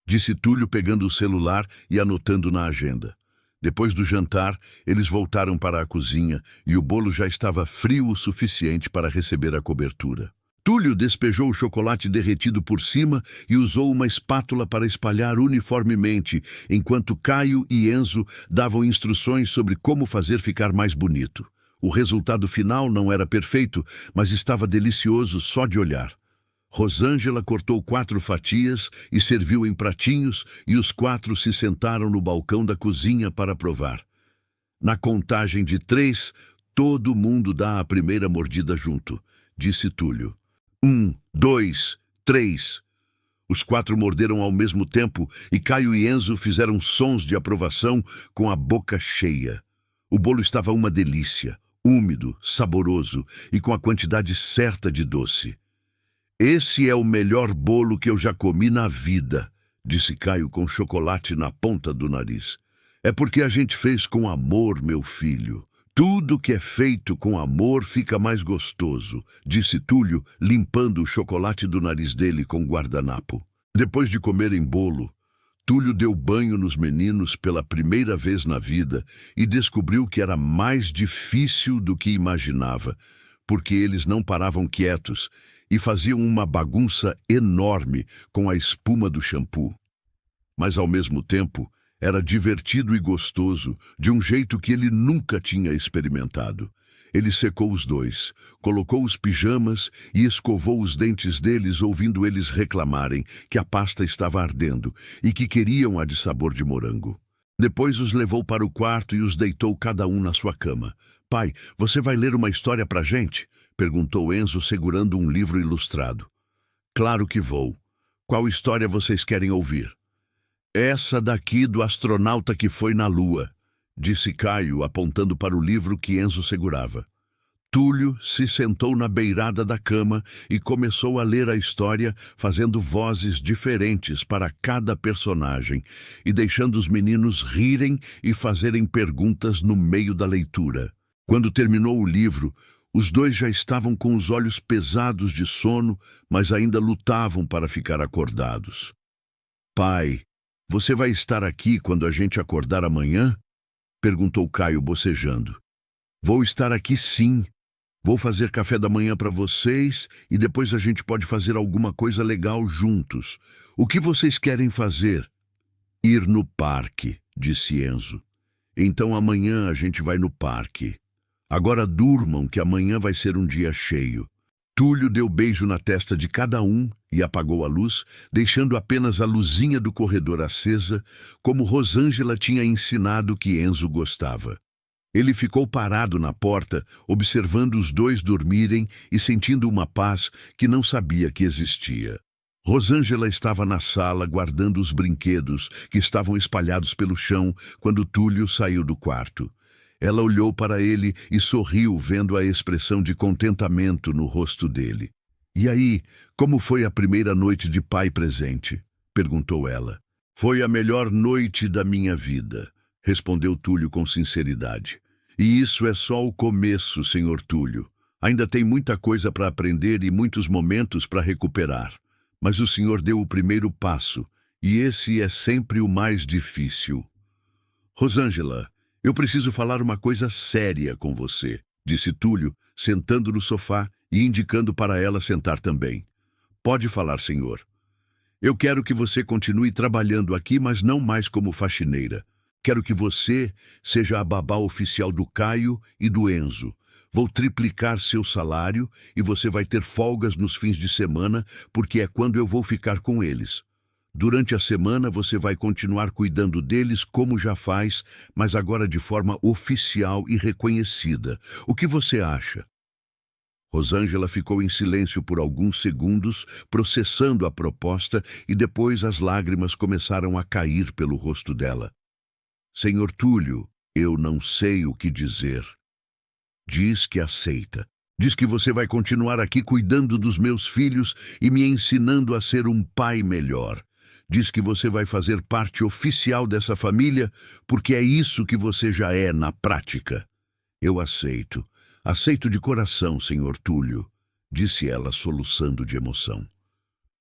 disse Túlio pegando o celular e anotando na agenda. Depois do jantar, eles voltaram para a cozinha e o bolo já estava frio o suficiente para receber a cobertura. Túlio despejou o chocolate derretido por cima e usou uma espátula para espalhar uniformemente, enquanto Caio e Enzo davam instruções sobre como fazer ficar mais bonito. O resultado final não era perfeito, mas estava delicioso só de olhar. Rosângela cortou 4 fatias e serviu em pratinhos, e os 4 se sentaram no balcão da cozinha para provar. Na contagem de 3, todo mundo dá a primeira mordida junto, disse Túlio. 1, 2, 3. Os 4 morderam ao mesmo tempo e Caio e Enzo fizeram sons de aprovação com a boca cheia. O bolo estava uma delícia, úmido, saboroso e com a quantidade certa de doce. Esse é o melhor bolo que eu já comi na vida, disse Caio com chocolate na ponta do nariz. É porque a gente fez com amor, meu filho. Tudo que é feito com amor fica mais gostoso, disse Túlio, limpando o chocolate do nariz dele com guardanapo. Depois de comerem bolo, Túlio deu banho nos meninos pela primeira vez na vida e descobriu que era mais difícil do que imaginava, porque eles não paravam quietos e faziam uma bagunça enorme com a espuma do shampoo. Mas, ao mesmo tempo, era divertido e gostoso, de um jeito que ele nunca tinha experimentado. Ele secou os dois, colocou os pijamas e escovou os dentes deles, ouvindo eles reclamarem que a pasta estava ardendo e que queriam a de sabor de morango. Depois os levou para o quarto e os deitou cada um na sua cama. Pai, você vai ler uma história pra gente? Perguntou Enzo, segurando um livro ilustrado. Claro que vou. Qual história vocês querem ouvir? Essa daqui do astronauta que foi na Lua, disse Caio, apontando para o livro que Enzo segurava. Túlio se sentou na beirada da cama e começou a ler a história, fazendo vozes diferentes para cada personagem e deixando os meninos rirem e fazerem perguntas no meio da leitura. Quando terminou o livro, Os dois já estavam com os olhos pesados de sono, mas ainda lutavam para ficar acordados. Pai, você vai estar aqui quando a gente acordar amanhã? Perguntou Caio bocejando. Vou estar aqui sim. Vou fazer café da manhã para vocês e depois a gente pode fazer alguma coisa legal juntos. O que vocês querem fazer? Ir no parque, disse Enzo. Então amanhã a gente vai no parque. Agora durmam que amanhã vai ser um dia cheio. Túlio deu beijo na testa de cada um e apagou a luz, deixando apenas a luzinha do corredor acesa, como Rosângela tinha ensinado que Enzo gostava. Ele ficou parado na porta, observando os dois dormirem e sentindo uma paz que não sabia que existia. Rosângela estava na sala guardando os brinquedos que estavam espalhados pelo chão quando Túlio saiu do quarto. Ela olhou para ele e sorriu, vendo a expressão de contentamento no rosto dele. "E aí, como foi a primeira noite de pai presente?" perguntou ela. "Foi a melhor noite da minha vida", respondeu Túlio com sinceridade. "E isso é só o começo, senhor Túlio. Ainda tem muita coisa para aprender e muitos momentos para recuperar. Mas o senhor deu o primeiro passo, e esse é sempre o mais difícil." "Rosângela, eu preciso falar uma coisa séria com você", disse Túlio, sentando no sofá e indicando para ela sentar também. "Pode falar, senhor. Eu quero que você continue trabalhando aqui, mas não mais como faxineira. Quero que você seja a babá oficial do Caio e do Enzo. Vou triplicar seu salário e você vai ter folgas nos fins de semana, porque é quando eu vou ficar com eles. Durante a semana você vai continuar cuidando deles como já faz, mas agora de forma oficial e reconhecida. O que você acha?" Rosângela ficou em silêncio por alguns segundos, processando a proposta, e depois as lágrimas começaram a cair pelo rosto dela. "Senhor Túlio, eu não sei o que dizer." "Diz que aceita. Diz que você vai continuar aqui cuidando dos meus filhos e me ensinando a ser um pai melhor. Diz que você vai fazer parte oficial dessa família, porque é isso que você já é na prática." "Eu aceito. Aceito de coração, senhor Túlio", disse ela, soluçando de emoção.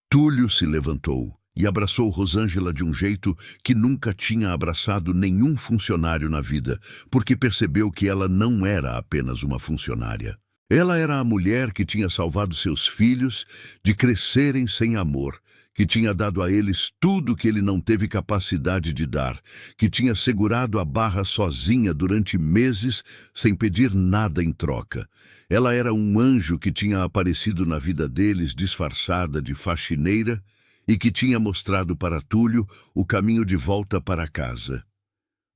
Túlio se levantou e abraçou Rosângela de um jeito que nunca tinha abraçado nenhum funcionário na vida, porque percebeu que ela não era apenas uma funcionária. Ela era a mulher que tinha salvado seus filhos de crescerem sem amor, que tinha dado a eles tudo que ele não teve capacidade de dar, que tinha segurado a barra sozinha durante meses sem pedir nada em troca. Ela era um anjo que tinha aparecido na vida deles disfarçada de faxineira e que tinha mostrado para Túlio o caminho de volta para casa.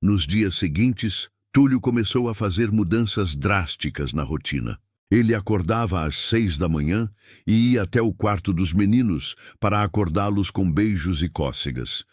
Nos dias seguintes, Túlio começou a fazer mudanças drásticas na rotina. Ele acordava às 6 da manhã e ia até o quarto dos meninos para acordá-los com beijos e cócegas.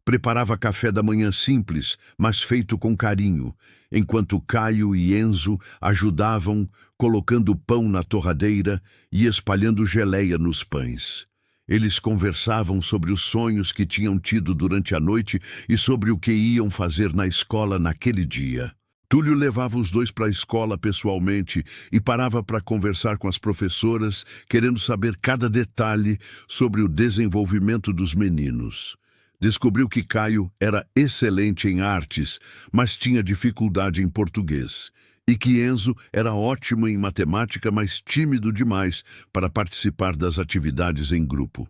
Preparava café da manhã simples, mas feito com carinho, enquanto Caio e Enzo ajudavam colocando pão na torradeira e espalhando geleia nos pães. Eles conversavam sobre os sonhos que tinham tido durante a noite e sobre o que iam fazer na escola naquele dia. Túlio levava os dois para a escola pessoalmente e parava para conversar com as professoras, querendo saber cada detalhe sobre o desenvolvimento dos meninos. Descobriu que Caio era excelente em artes, mas tinha dificuldade em português, e que Enzo era ótimo em matemática, mas tímido demais para participar das atividades em grupo.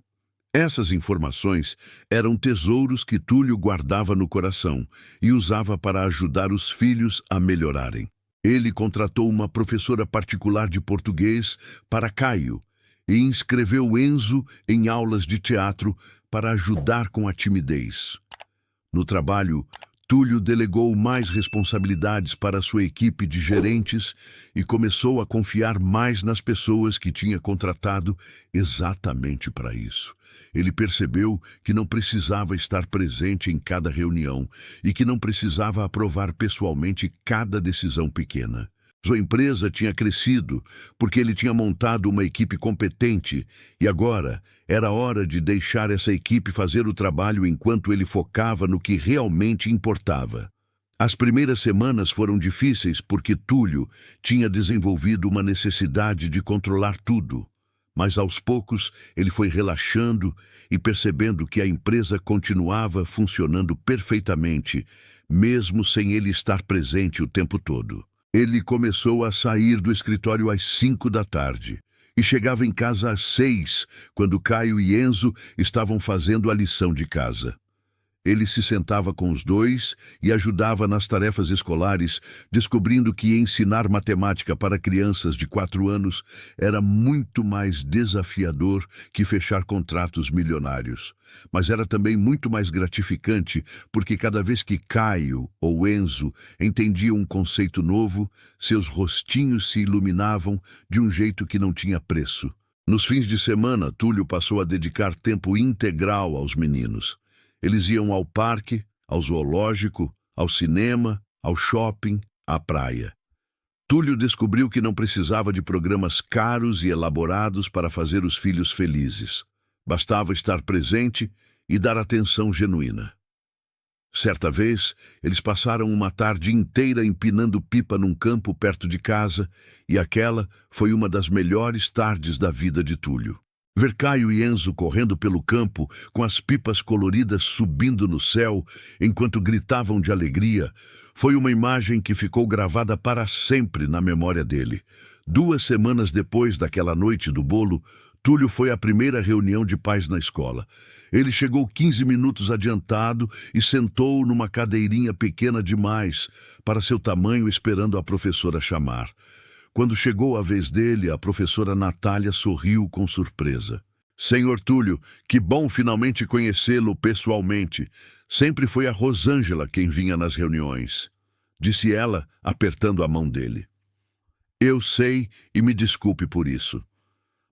Essas informações eram tesouros que Túlio guardava no coração e usava para ajudar os filhos a melhorarem. Ele contratou uma professora particular de português para Caio e inscreveu Enzo em aulas de teatro para ajudar com a timidez. No trabalho, Túlio delegou mais responsabilidades para sua equipe de gerentes e começou a confiar mais nas pessoas que tinha contratado exatamente para isso. Ele percebeu que não precisava estar presente em cada reunião e que não precisava aprovar pessoalmente cada decisão pequena. Sua empresa tinha crescido porque ele tinha montado uma equipe competente e agora era hora de deixar essa equipe fazer o trabalho enquanto ele focava no que realmente importava: As primeiras semanas foram difíceis porque Túlio tinha desenvolvido uma necessidade de controlar tudo. Mas aos poucos ele foi relaxando e percebendo que a empresa continuava funcionando perfeitamente, mesmo sem ele estar presente o tempo todo. Ele começou a sair do escritório às 5 da tarde e chegava em casa às 6, quando Caio e Enzo estavam fazendo a lição de casa. Ele se sentava com os dois e ajudava nas tarefas escolares, descobrindo que ensinar matemática para crianças de 4 anos era muito mais desafiador que fechar contratos milionários. Mas era também muito mais gratificante, porque cada vez que Caio ou Enzo entendiam um conceito novo, seus rostinhos se iluminavam de um jeito que não tinha preço. Nos fins de semana, Túlio passou a dedicar tempo integral aos meninos. Eles iam ao parque, ao zoológico, ao cinema, ao shopping, à praia. Túlio descobriu que não precisava de programas caros e elaborados para fazer os filhos felizes. Bastava estar presente e dar atenção genuína. Certa vez, eles passaram uma tarde inteira empinando pipa num campo perto de casa, e aquela foi uma das melhores tardes da vida de Túlio. Ver Caio e Enzo correndo pelo campo, com as pipas coloridas subindo no céu, enquanto gritavam de alegria, foi uma imagem que ficou gravada para sempre na memória dele. 2 semanas depois daquela noite do bolo, Túlio foi à primeira reunião de pais na escola. Ele chegou 15 minutos adiantado e sentou numa cadeirinha pequena demais para seu tamanho, esperando a professora chamar. Quando chegou a vez dele, a professora Natália sorriu com surpresa. Senhor Túlio, que bom finalmente conhecê-lo pessoalmente. Sempre foi a Rosângela quem vinha nas reuniões, disse ela, apertando a mão dele. Eu sei e me desculpe por isso,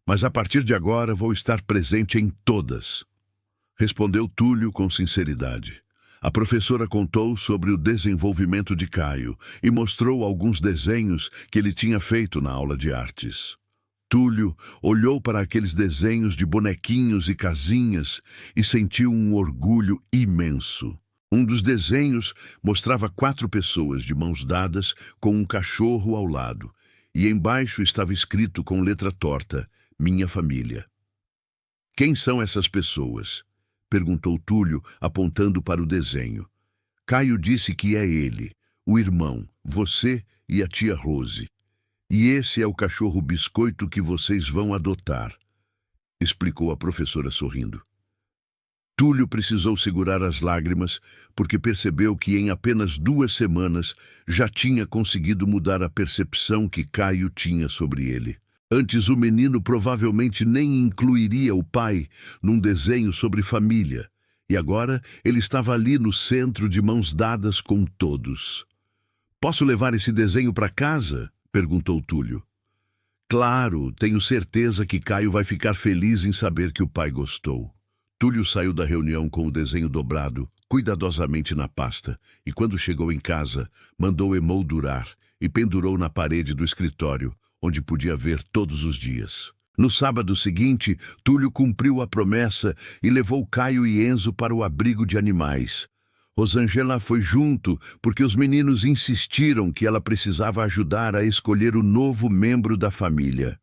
mas a partir de agora vou estar presente em todas, respondeu Túlio com sinceridade. A professora contou sobre o desenvolvimento de Caio e mostrou alguns desenhos que ele tinha feito na aula de artes. Túlio olhou para aqueles desenhos de bonequinhos e casinhas e sentiu um orgulho imenso. Um dos desenhos mostrava 4 pessoas de mãos dadas com um cachorro ao lado, e embaixo estava escrito com letra torta, minha família. Quem são essas pessoas? Perguntou Túlio, apontando para o desenho. Caio disse que é ele, o irmão, você e a tia Rose. E esse é o cachorro Biscoito que vocês vão adotar, explicou a professora sorrindo. Túlio precisou segurar as lágrimas, porque percebeu que em apenas 2 semanas já tinha conseguido mudar a percepção que Caio tinha sobre ele. Antes, o menino provavelmente nem incluiria o pai num desenho sobre família, e agora ele estava ali no centro de mãos dadas com todos. Posso levar esse desenho para casa? Perguntou Túlio. Claro, tenho certeza que Caio vai ficar feliz em saber que o pai gostou. Túlio saiu da reunião com o desenho dobrado, cuidadosamente na pasta, e quando chegou em casa, mandou emoldurar e pendurou na parede do escritório, onde podia ver todos os dias. No sábado seguinte, Túlio cumpriu a promessa e levou Caio e Enzo para o abrigo de animais. Rosângela foi junto porque os meninos insistiram que ela precisava ajudar a escolher o novo membro da família.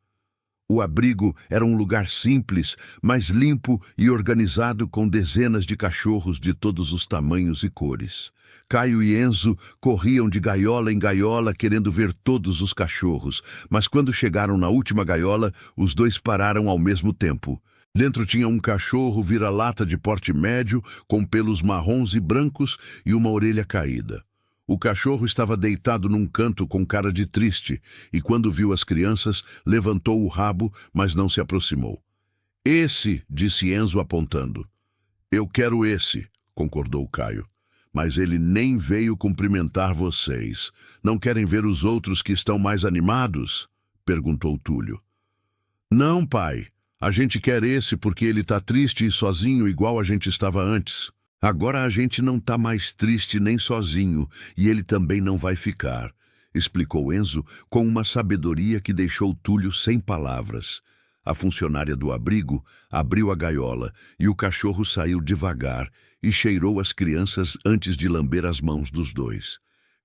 O abrigo era um lugar simples, mas limpo e organizado, com dezenas de cachorros de todos os tamanhos e cores. Caio e Enzo corriam de gaiola em gaiola querendo ver todos os cachorros, mas quando chegaram na última gaiola, os dois pararam ao mesmo tempo. Dentro tinha um cachorro vira-lata de porte médio, com pelos marrons e brancos e uma orelha caída. O cachorro estava deitado num canto com cara de triste, e quando viu as crianças, levantou o rabo, mas não se aproximou. Esse, disse Enzo apontando. Eu quero esse, concordou Caio. Mas ele nem veio cumprimentar vocês. Não querem ver os outros que estão mais animados? Perguntou Túlio. Não, pai. A gente quer esse porque ele está triste e sozinho igual a gente estava antes. Agora a gente não está mais triste nem sozinho e ele também não vai ficar, explicou Enzo com uma sabedoria que deixou Túlio sem palavras. A funcionária do abrigo abriu a gaiola e o cachorro saiu devagar e cheirou as crianças antes de lamber as mãos dos dois.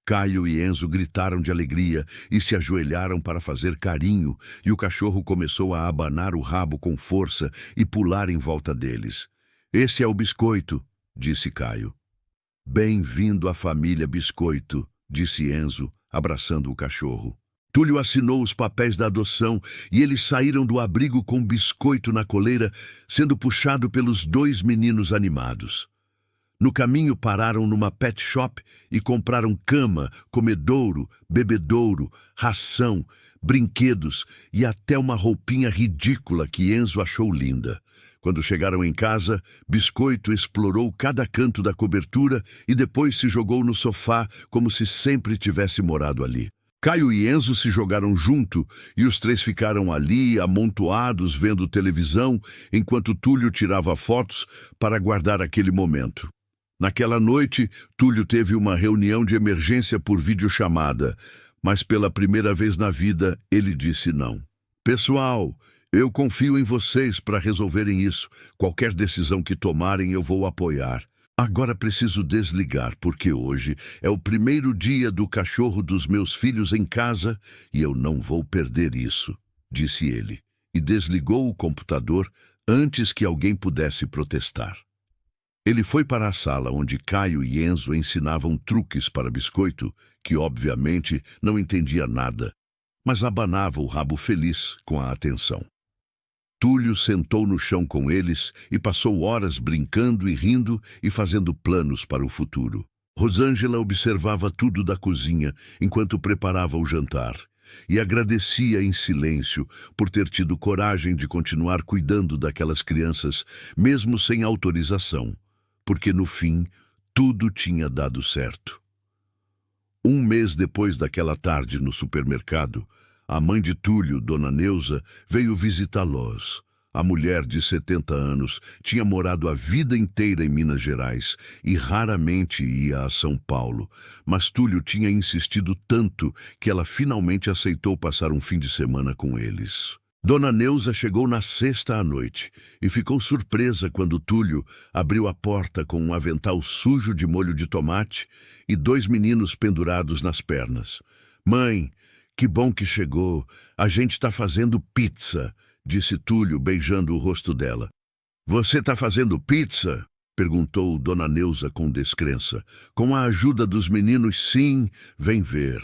Caio e Enzo gritaram de alegria e se ajoelharam para fazer carinho, e o cachorro começou a abanar o rabo com força e pular em volta deles. "Esse é o Biscoito", disse Caio. "Bem-vindo à família Biscoito", disse Enzo, abraçando o cachorro. Túlio assinou os papéis da adoção e eles saíram do abrigo com Biscoito na coleira, sendo puxado pelos dois meninos animados. No caminho pararam numa pet shop e compraram cama, comedouro, bebedouro, ração, brinquedos e até uma roupinha ridícula que Enzo achou linda. Quando chegaram em casa, Biscoito explorou cada canto da cobertura e depois se jogou no sofá como se sempre tivesse morado ali. Caio e Enzo se jogaram junto e os três ficaram ali, amontoados, vendo televisão, enquanto Túlio tirava fotos para guardar aquele momento. Naquela noite, Túlio teve uma reunião de emergência por videochamada, mas pela primeira vez na vida ele disse não. "Pessoal, eu confio em vocês para resolverem isso. Qualquer decisão que tomarem eu vou apoiar. Agora preciso desligar, porque hoje é o primeiro dia do cachorro dos meus filhos em casa e eu não vou perder isso", disse ele, e desligou o computador antes que alguém pudesse protestar. Ele foi para a sala onde Caio e Enzo ensinavam truques para Biscoito, que obviamente não entendia nada, mas abanava o rabo feliz com a atenção. Túlio sentou no chão com eles e passou horas brincando e rindo e fazendo planos para o futuro. Rosângela observava tudo da cozinha enquanto preparava o jantar e agradecia em silêncio por ter tido coragem de continuar cuidando daquelas crianças, mesmo sem autorização, porque no fim tudo tinha dado certo. Um mês depois daquela tarde no supermercado, a mãe de Túlio, Dona Neuza, veio visitá-los. A mulher de 70 anos tinha morado a vida inteira em Minas Gerais e raramente ia a São Paulo, mas Túlio tinha insistido tanto que ela finalmente aceitou passar um fim de semana com eles. Dona Neuza chegou na sexta à noite e ficou surpresa quando Túlio abriu a porta com um avental sujo de molho de tomate e dois meninos pendurados nas pernas. "Mãe, que bom que chegou. A gente está fazendo pizza", disse Túlio, beijando o rosto dela. "Você está fazendo pizza?" perguntou Dona Neuza com descrença. "Com a ajuda dos meninos, sim. Vem ver."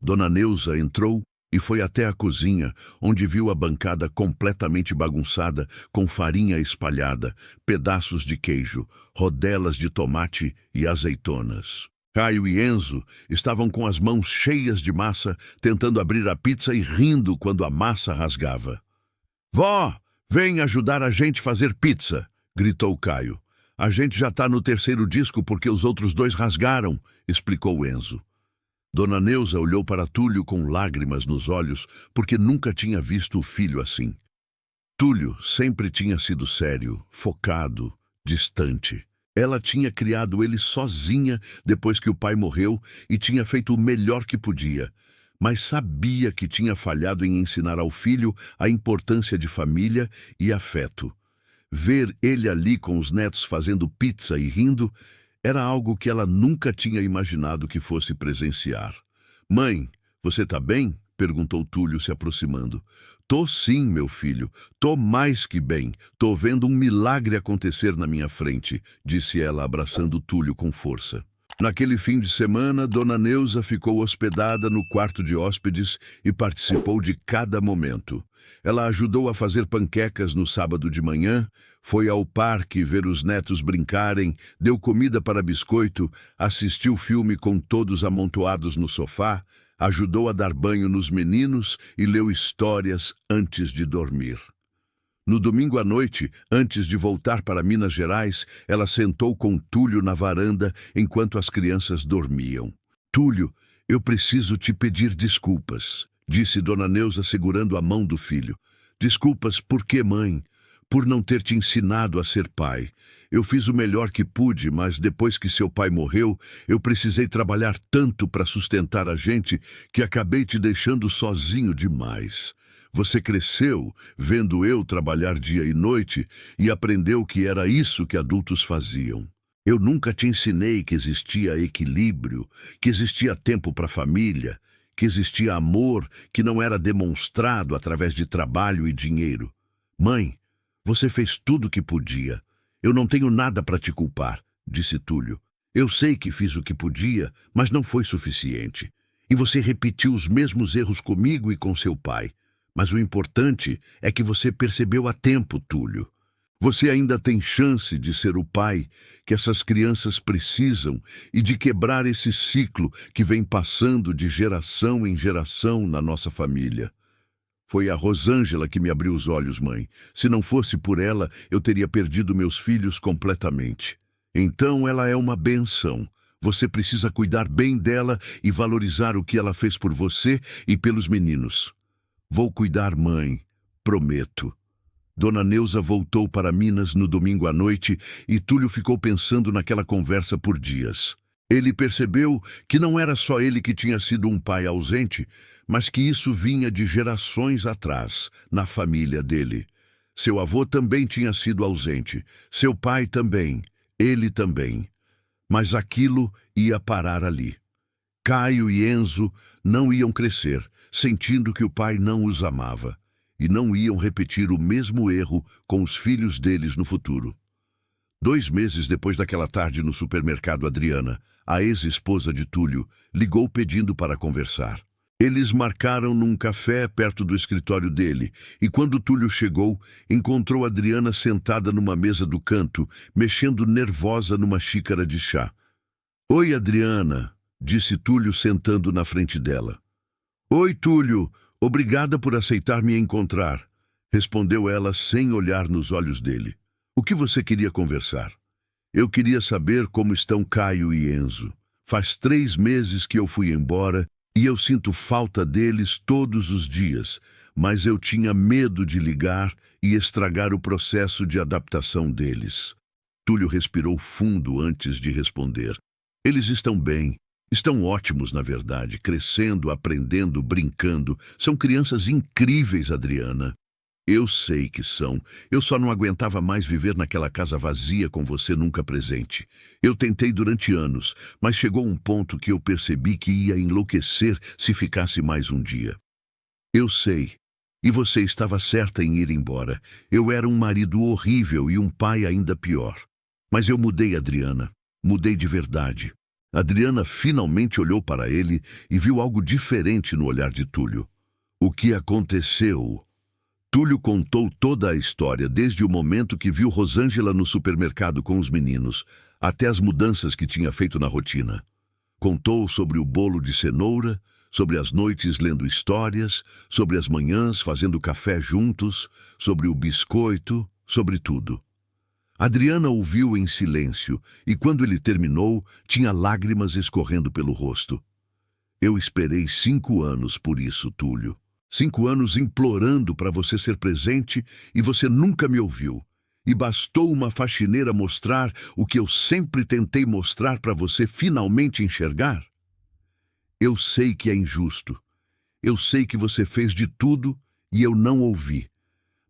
Dona Neuza entrou e foi até a cozinha, onde viu a bancada completamente bagunçada, com farinha espalhada, pedaços de queijo, rodelas de tomate e azeitonas. Caio e Enzo estavam com as mãos cheias de massa, tentando abrir a pizza e rindo quando a massa rasgava. "Vó, vem ajudar a gente a fazer pizza", gritou Caio. "A gente já está no terceiro disco porque os outros dois rasgaram", explicou Enzo. Dona Neuza olhou para Túlio com lágrimas nos olhos, porque nunca tinha visto o filho assim. Túlio sempre tinha sido sério, focado, distante. Ela tinha criado ele sozinha depois que o pai morreu e tinha feito o melhor que podia, mas sabia que tinha falhado em ensinar ao filho a importância de família e afeto. Ver ele ali com os netos fazendo pizza e rindo era algo que ela nunca tinha imaginado que fosse presenciar. "Mãe, você tá bem?" perguntou Túlio se aproximando. "Tô sim, meu filho. Tô mais que bem. Tô vendo um milagre acontecer na minha frente", disse ela, abraçando Túlio com força. Naquele fim de semana, Dona Neuza ficou hospedada no quarto de hóspedes e participou de cada momento. Ela ajudou a fazer panquecas no sábado de manhã, foi ao parque ver os netos brincarem, deu comida para Biscoito, assistiu filme com todos amontoados no sofá, ajudou a dar banho nos meninos e leu histórias antes de dormir. No domingo à noite, antes de voltar para Minas Gerais, ela sentou com Túlio na varanda enquanto as crianças dormiam. "Túlio, eu preciso te pedir desculpas", disse Dona Neuza segurando a mão do filho. "Desculpas por quê, mãe? Por não ter te ensinado a ser pai. Eu fiz o melhor que pude, mas depois que seu pai morreu, eu precisei trabalhar tanto para sustentar a gente que acabei te deixando sozinho demais. Você cresceu vendo eu trabalhar dia e noite e aprendeu que era isso que adultos faziam. Eu nunca te ensinei que existia equilíbrio, que existia tempo para a família, que existia amor que não era demonstrado através de trabalho e dinheiro. Mãe, você fez tudo o que podia. Eu não tenho nada para te culpar, disse Túlio. Eu sei que fiz o que podia, mas não foi suficiente. E você repetiu os mesmos erros comigo e com seu pai. Mas o importante é que você percebeu a tempo, Túlio. Você ainda tem chance de ser o pai que essas crianças precisam e de quebrar esse ciclo que vem passando de geração em geração na nossa família. Foi a Rosângela que me abriu os olhos, mãe. Se não fosse por ela, eu teria perdido meus filhos completamente. Então ela é uma benção. Você precisa cuidar bem dela e valorizar o que ela fez por você e pelos meninos. Vou cuidar, mãe. Prometo. Dona Neuza voltou para Minas no domingo à noite e Túlio ficou pensando naquela conversa por dias. Ele percebeu que não era só ele que tinha sido um pai ausente, mas que isso vinha de gerações atrás, na família dele. Seu avô também tinha sido ausente, seu pai também, ele também. Mas aquilo ia parar ali. Caio e Enzo não iam crescer, sentindo que o pai não os amava. E não iam repetir o mesmo erro com os filhos deles no futuro. 2 meses depois daquela tarde no supermercado, Adriana, a ex-esposa de Túlio, ligou pedindo para conversar. Eles marcaram num café perto do escritório dele, e quando Túlio chegou, encontrou Adriana sentada numa mesa do canto, mexendo nervosa numa xícara de chá. "Oi, Adriana", disse Túlio sentando na frente dela. "Oi, Túlio. Obrigada por aceitar me encontrar", respondeu ela sem olhar nos olhos dele. "O que você queria conversar?" "Eu queria saber como estão Caio e Enzo. Faz 3 meses que eu fui embora e eu sinto falta deles todos os dias, mas eu tinha medo de ligar e estragar o processo de adaptação deles." Túlio respirou fundo antes de responder. "Eles estão bem. Estão ótimos, na verdade, crescendo, aprendendo, brincando. São crianças incríveis, Adriana." "Eu sei que são. Eu só não aguentava mais viver naquela casa vazia com você nunca presente. Eu tentei durante anos, mas chegou um ponto que eu percebi que ia enlouquecer se ficasse mais um dia." "Eu sei. E você estava certa em ir embora. Eu era um marido horrível e um pai ainda pior. Mas eu mudei, Adriana. Mudei de verdade." Adriana finalmente olhou para ele e viu algo diferente no olhar de Túlio. "O que aconteceu?" Túlio contou toda a história, desde o momento que viu Rosângela no supermercado com os meninos, até as mudanças que tinha feito na rotina. Contou sobre o bolo de cenoura, sobre as noites lendo histórias, sobre as manhãs fazendo café juntos, sobre o biscoito, sobre tudo. Adriana ouviu em silêncio, e quando ele terminou, tinha lágrimas escorrendo pelo rosto. "Eu esperei 5 anos por isso, Túlio. 5 anos implorando para você ser presente e você nunca me ouviu. E bastou uma faxineira mostrar o que eu sempre tentei mostrar para você finalmente enxergar? Eu sei que é injusto. Eu sei que você fez de tudo e eu não ouvi.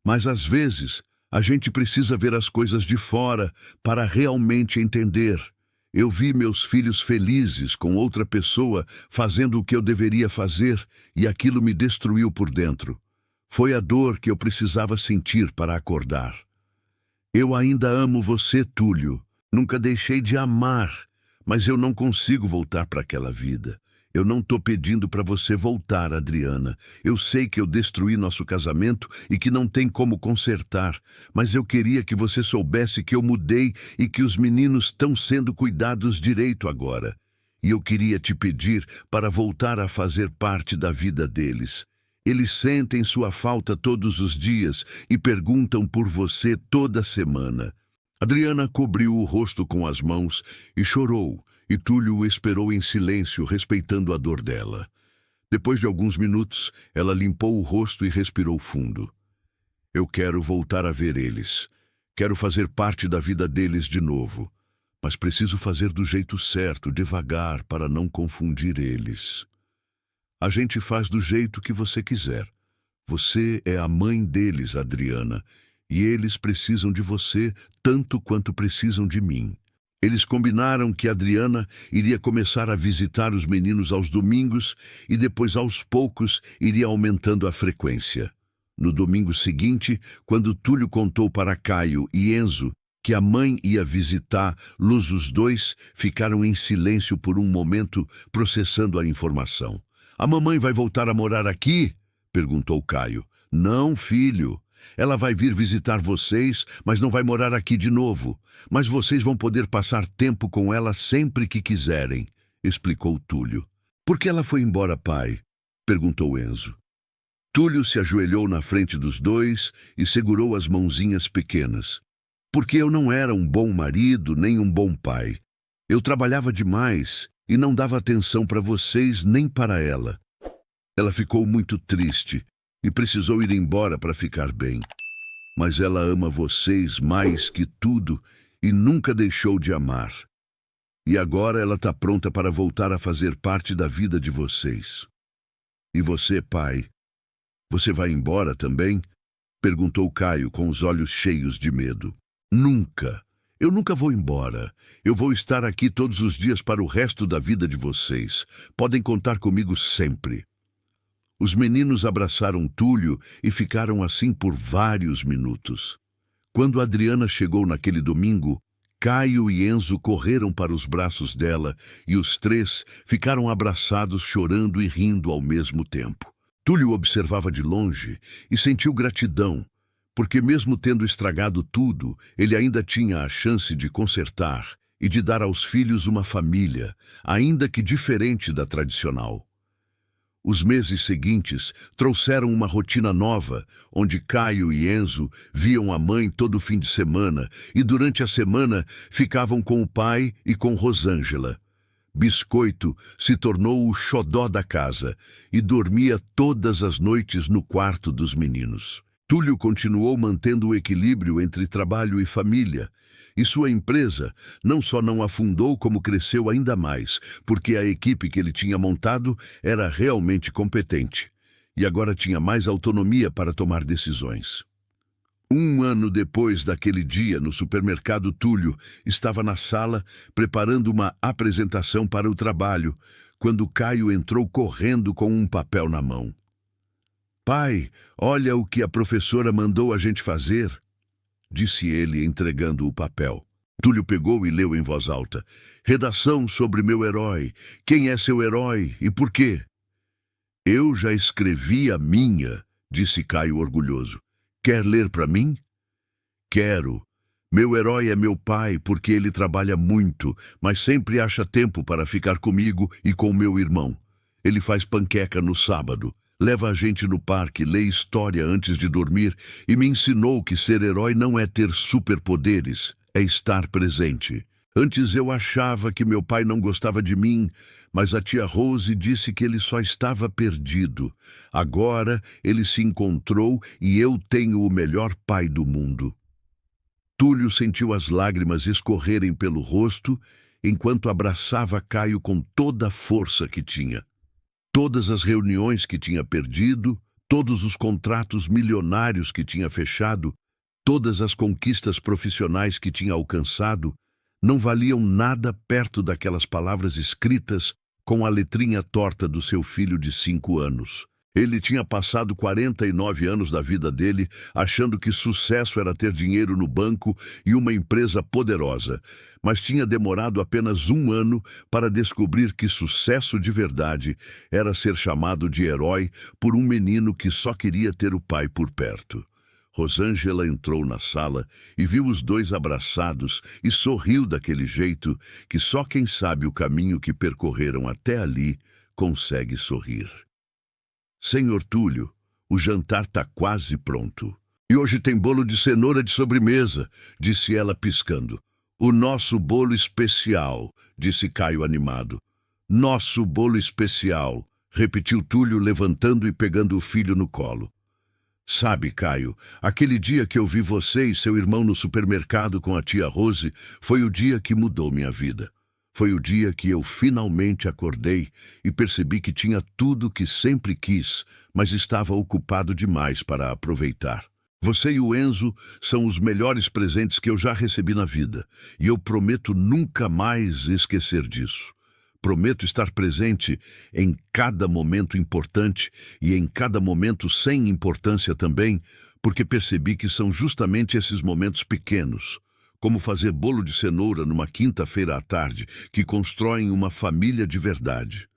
Mas às vezes a gente precisa ver as coisas de fora para realmente entender. Eu vi meus filhos felizes com outra pessoa fazendo o que eu deveria fazer e aquilo me destruiu por dentro. Foi a dor que eu precisava sentir para acordar. Eu ainda amo você, Túlio. Nunca deixei de amar, mas eu não consigo voltar para aquela vida. Eu não estou pedindo para você voltar, Adriana. Eu sei que eu destruí nosso casamento e que não tem como consertar, mas eu queria que você soubesse que eu mudei e que os meninos estão sendo cuidados direito agora. E eu queria te pedir para voltar a fazer parte da vida deles. Eles sentem sua falta todos os dias e perguntam por você toda semana." Adriana cobriu o rosto com as mãos e chorou, e Túlio o esperou em silêncio, respeitando a dor dela. Depois de alguns minutos, ela limpou o rosto e respirou fundo. "Eu quero voltar a ver eles. Quero fazer parte da vida deles de novo. Mas preciso fazer do jeito certo, devagar, para não confundir eles. A gente faz do jeito que você quiser. Você é a mãe deles, Adriana, e eles precisam de você tanto quanto precisam de mim." Eles combinaram que Adriana iria começar a visitar os meninos aos domingos e depois, aos poucos, iria aumentando a frequência. No domingo seguinte, quando Túlio contou para Caio e Enzo que a mãe ia visitá-los, os dois ficaram em silêncio por um momento, processando a informação. "A mamãe vai voltar a morar aqui?" perguntou Caio. "Não, filho. Ela vai vir visitar vocês, mas não vai morar aqui de novo. Mas vocês vão poder passar tempo com ela sempre que quiserem", explicou Túlio. "Por que ela foi embora, pai?" perguntou Enzo. Túlio se ajoelhou na frente dos dois e segurou as mãozinhas pequenas. "Porque eu não era um bom marido nem um bom pai. Eu trabalhava demais e não dava atenção para vocês nem para ela. Ela ficou muito triste e precisou ir embora para ficar bem. Mas ela ama vocês mais que tudo e nunca deixou de amar. E agora ela está pronta para voltar a fazer parte da vida de vocês." "E você, pai, você vai embora também?" perguntou Caio com os olhos cheios de medo. "Nunca. Eu nunca vou embora. Eu vou estar aqui todos os dias para o resto da vida de vocês. Podem contar comigo sempre." Os meninos abraçaram Túlio e ficaram assim por vários minutos. Quando Adriana chegou naquele domingo, Caio e Enzo correram para os braços dela e os três ficaram abraçados, chorando e rindo ao mesmo tempo. Túlio observava de longe e sentiu gratidão, porque mesmo tendo estragado tudo, ele ainda tinha a chance de consertar e de dar aos filhos uma família, ainda que diferente da tradicional. Os meses seguintes trouxeram uma rotina nova, onde Caio e Enzo viam a mãe todo fim de semana e durante a semana ficavam com o pai e com Rosângela. Biscoito se tornou o xodó da casa e dormia todas as noites no quarto dos meninos. Túlio continuou mantendo o equilíbrio entre trabalho e família, e sua empresa não só não afundou, como cresceu ainda mais, porque a equipe que ele tinha montado era realmente competente, e agora tinha mais autonomia para tomar decisões. Um ano depois daquele dia, no supermercado, Túlio estava na sala preparando uma apresentação para o trabalho, quando Caio entrou correndo com um papel na mão. "Pai, olha o que a professora mandou a gente fazer", disse ele, entregando o papel. Túlio pegou e leu em voz alta. "Redação sobre meu herói. Quem é seu herói e por quê?" "Eu já escrevi a minha", disse Caio orgulhoso. "Quer ler para mim?" "Quero. Meu herói é meu pai, porque ele trabalha muito, mas sempre acha tempo para ficar comigo e com meu irmão. Ele faz panqueca no sábado, leva a gente no parque, lê história antes de dormir e me ensinou que ser herói não é ter superpoderes, é estar presente. Antes eu achava que meu pai não gostava de mim, mas a tia Rose disse que ele só estava perdido. Agora ele se encontrou e eu tenho o melhor pai do mundo." Túlio sentiu as lágrimas escorrerem pelo rosto enquanto abraçava Caio com toda a força que tinha. Todas as reuniões que tinha perdido, todos os contratos milionários que tinha fechado, todas as conquistas profissionais que tinha alcançado, não valiam nada perto daquelas palavras escritas com a letrinha torta do seu filho de 5 anos. Ele tinha passado 49 anos da vida dele achando que sucesso era ter dinheiro no banco e uma empresa poderosa, mas tinha demorado apenas 1 ano para descobrir que sucesso de verdade era ser chamado de herói por um menino que só queria ter o pai por perto. Rosângela entrou na sala e viu os dois abraçados e sorriu daquele jeito que só quem sabe o caminho que percorreram até ali consegue sorrir. "Senhor Túlio, o jantar está quase pronto. E hoje tem bolo de cenoura de sobremesa", disse ela piscando. "O nosso bolo especial", disse Caio animado. "Nosso bolo especial", repetiu Túlio, levantando e pegando o filho no colo. "Sabe, Caio, aquele dia que eu vi você e seu irmão no supermercado com a tia Rose foi o dia que mudou minha vida. Foi o dia que eu finalmente acordei e percebi que tinha tudo o que sempre quis, mas estava ocupado demais para aproveitar. Você e o Enzo são os melhores presentes que eu já recebi na vida, e eu prometo nunca mais esquecer disso. Prometo estar presente em cada momento importante e em cada momento sem importância também, porque percebi que são justamente esses momentos pequenos, como fazer bolo de cenoura numa quinta-feira à tarde, que constroem uma família de verdade.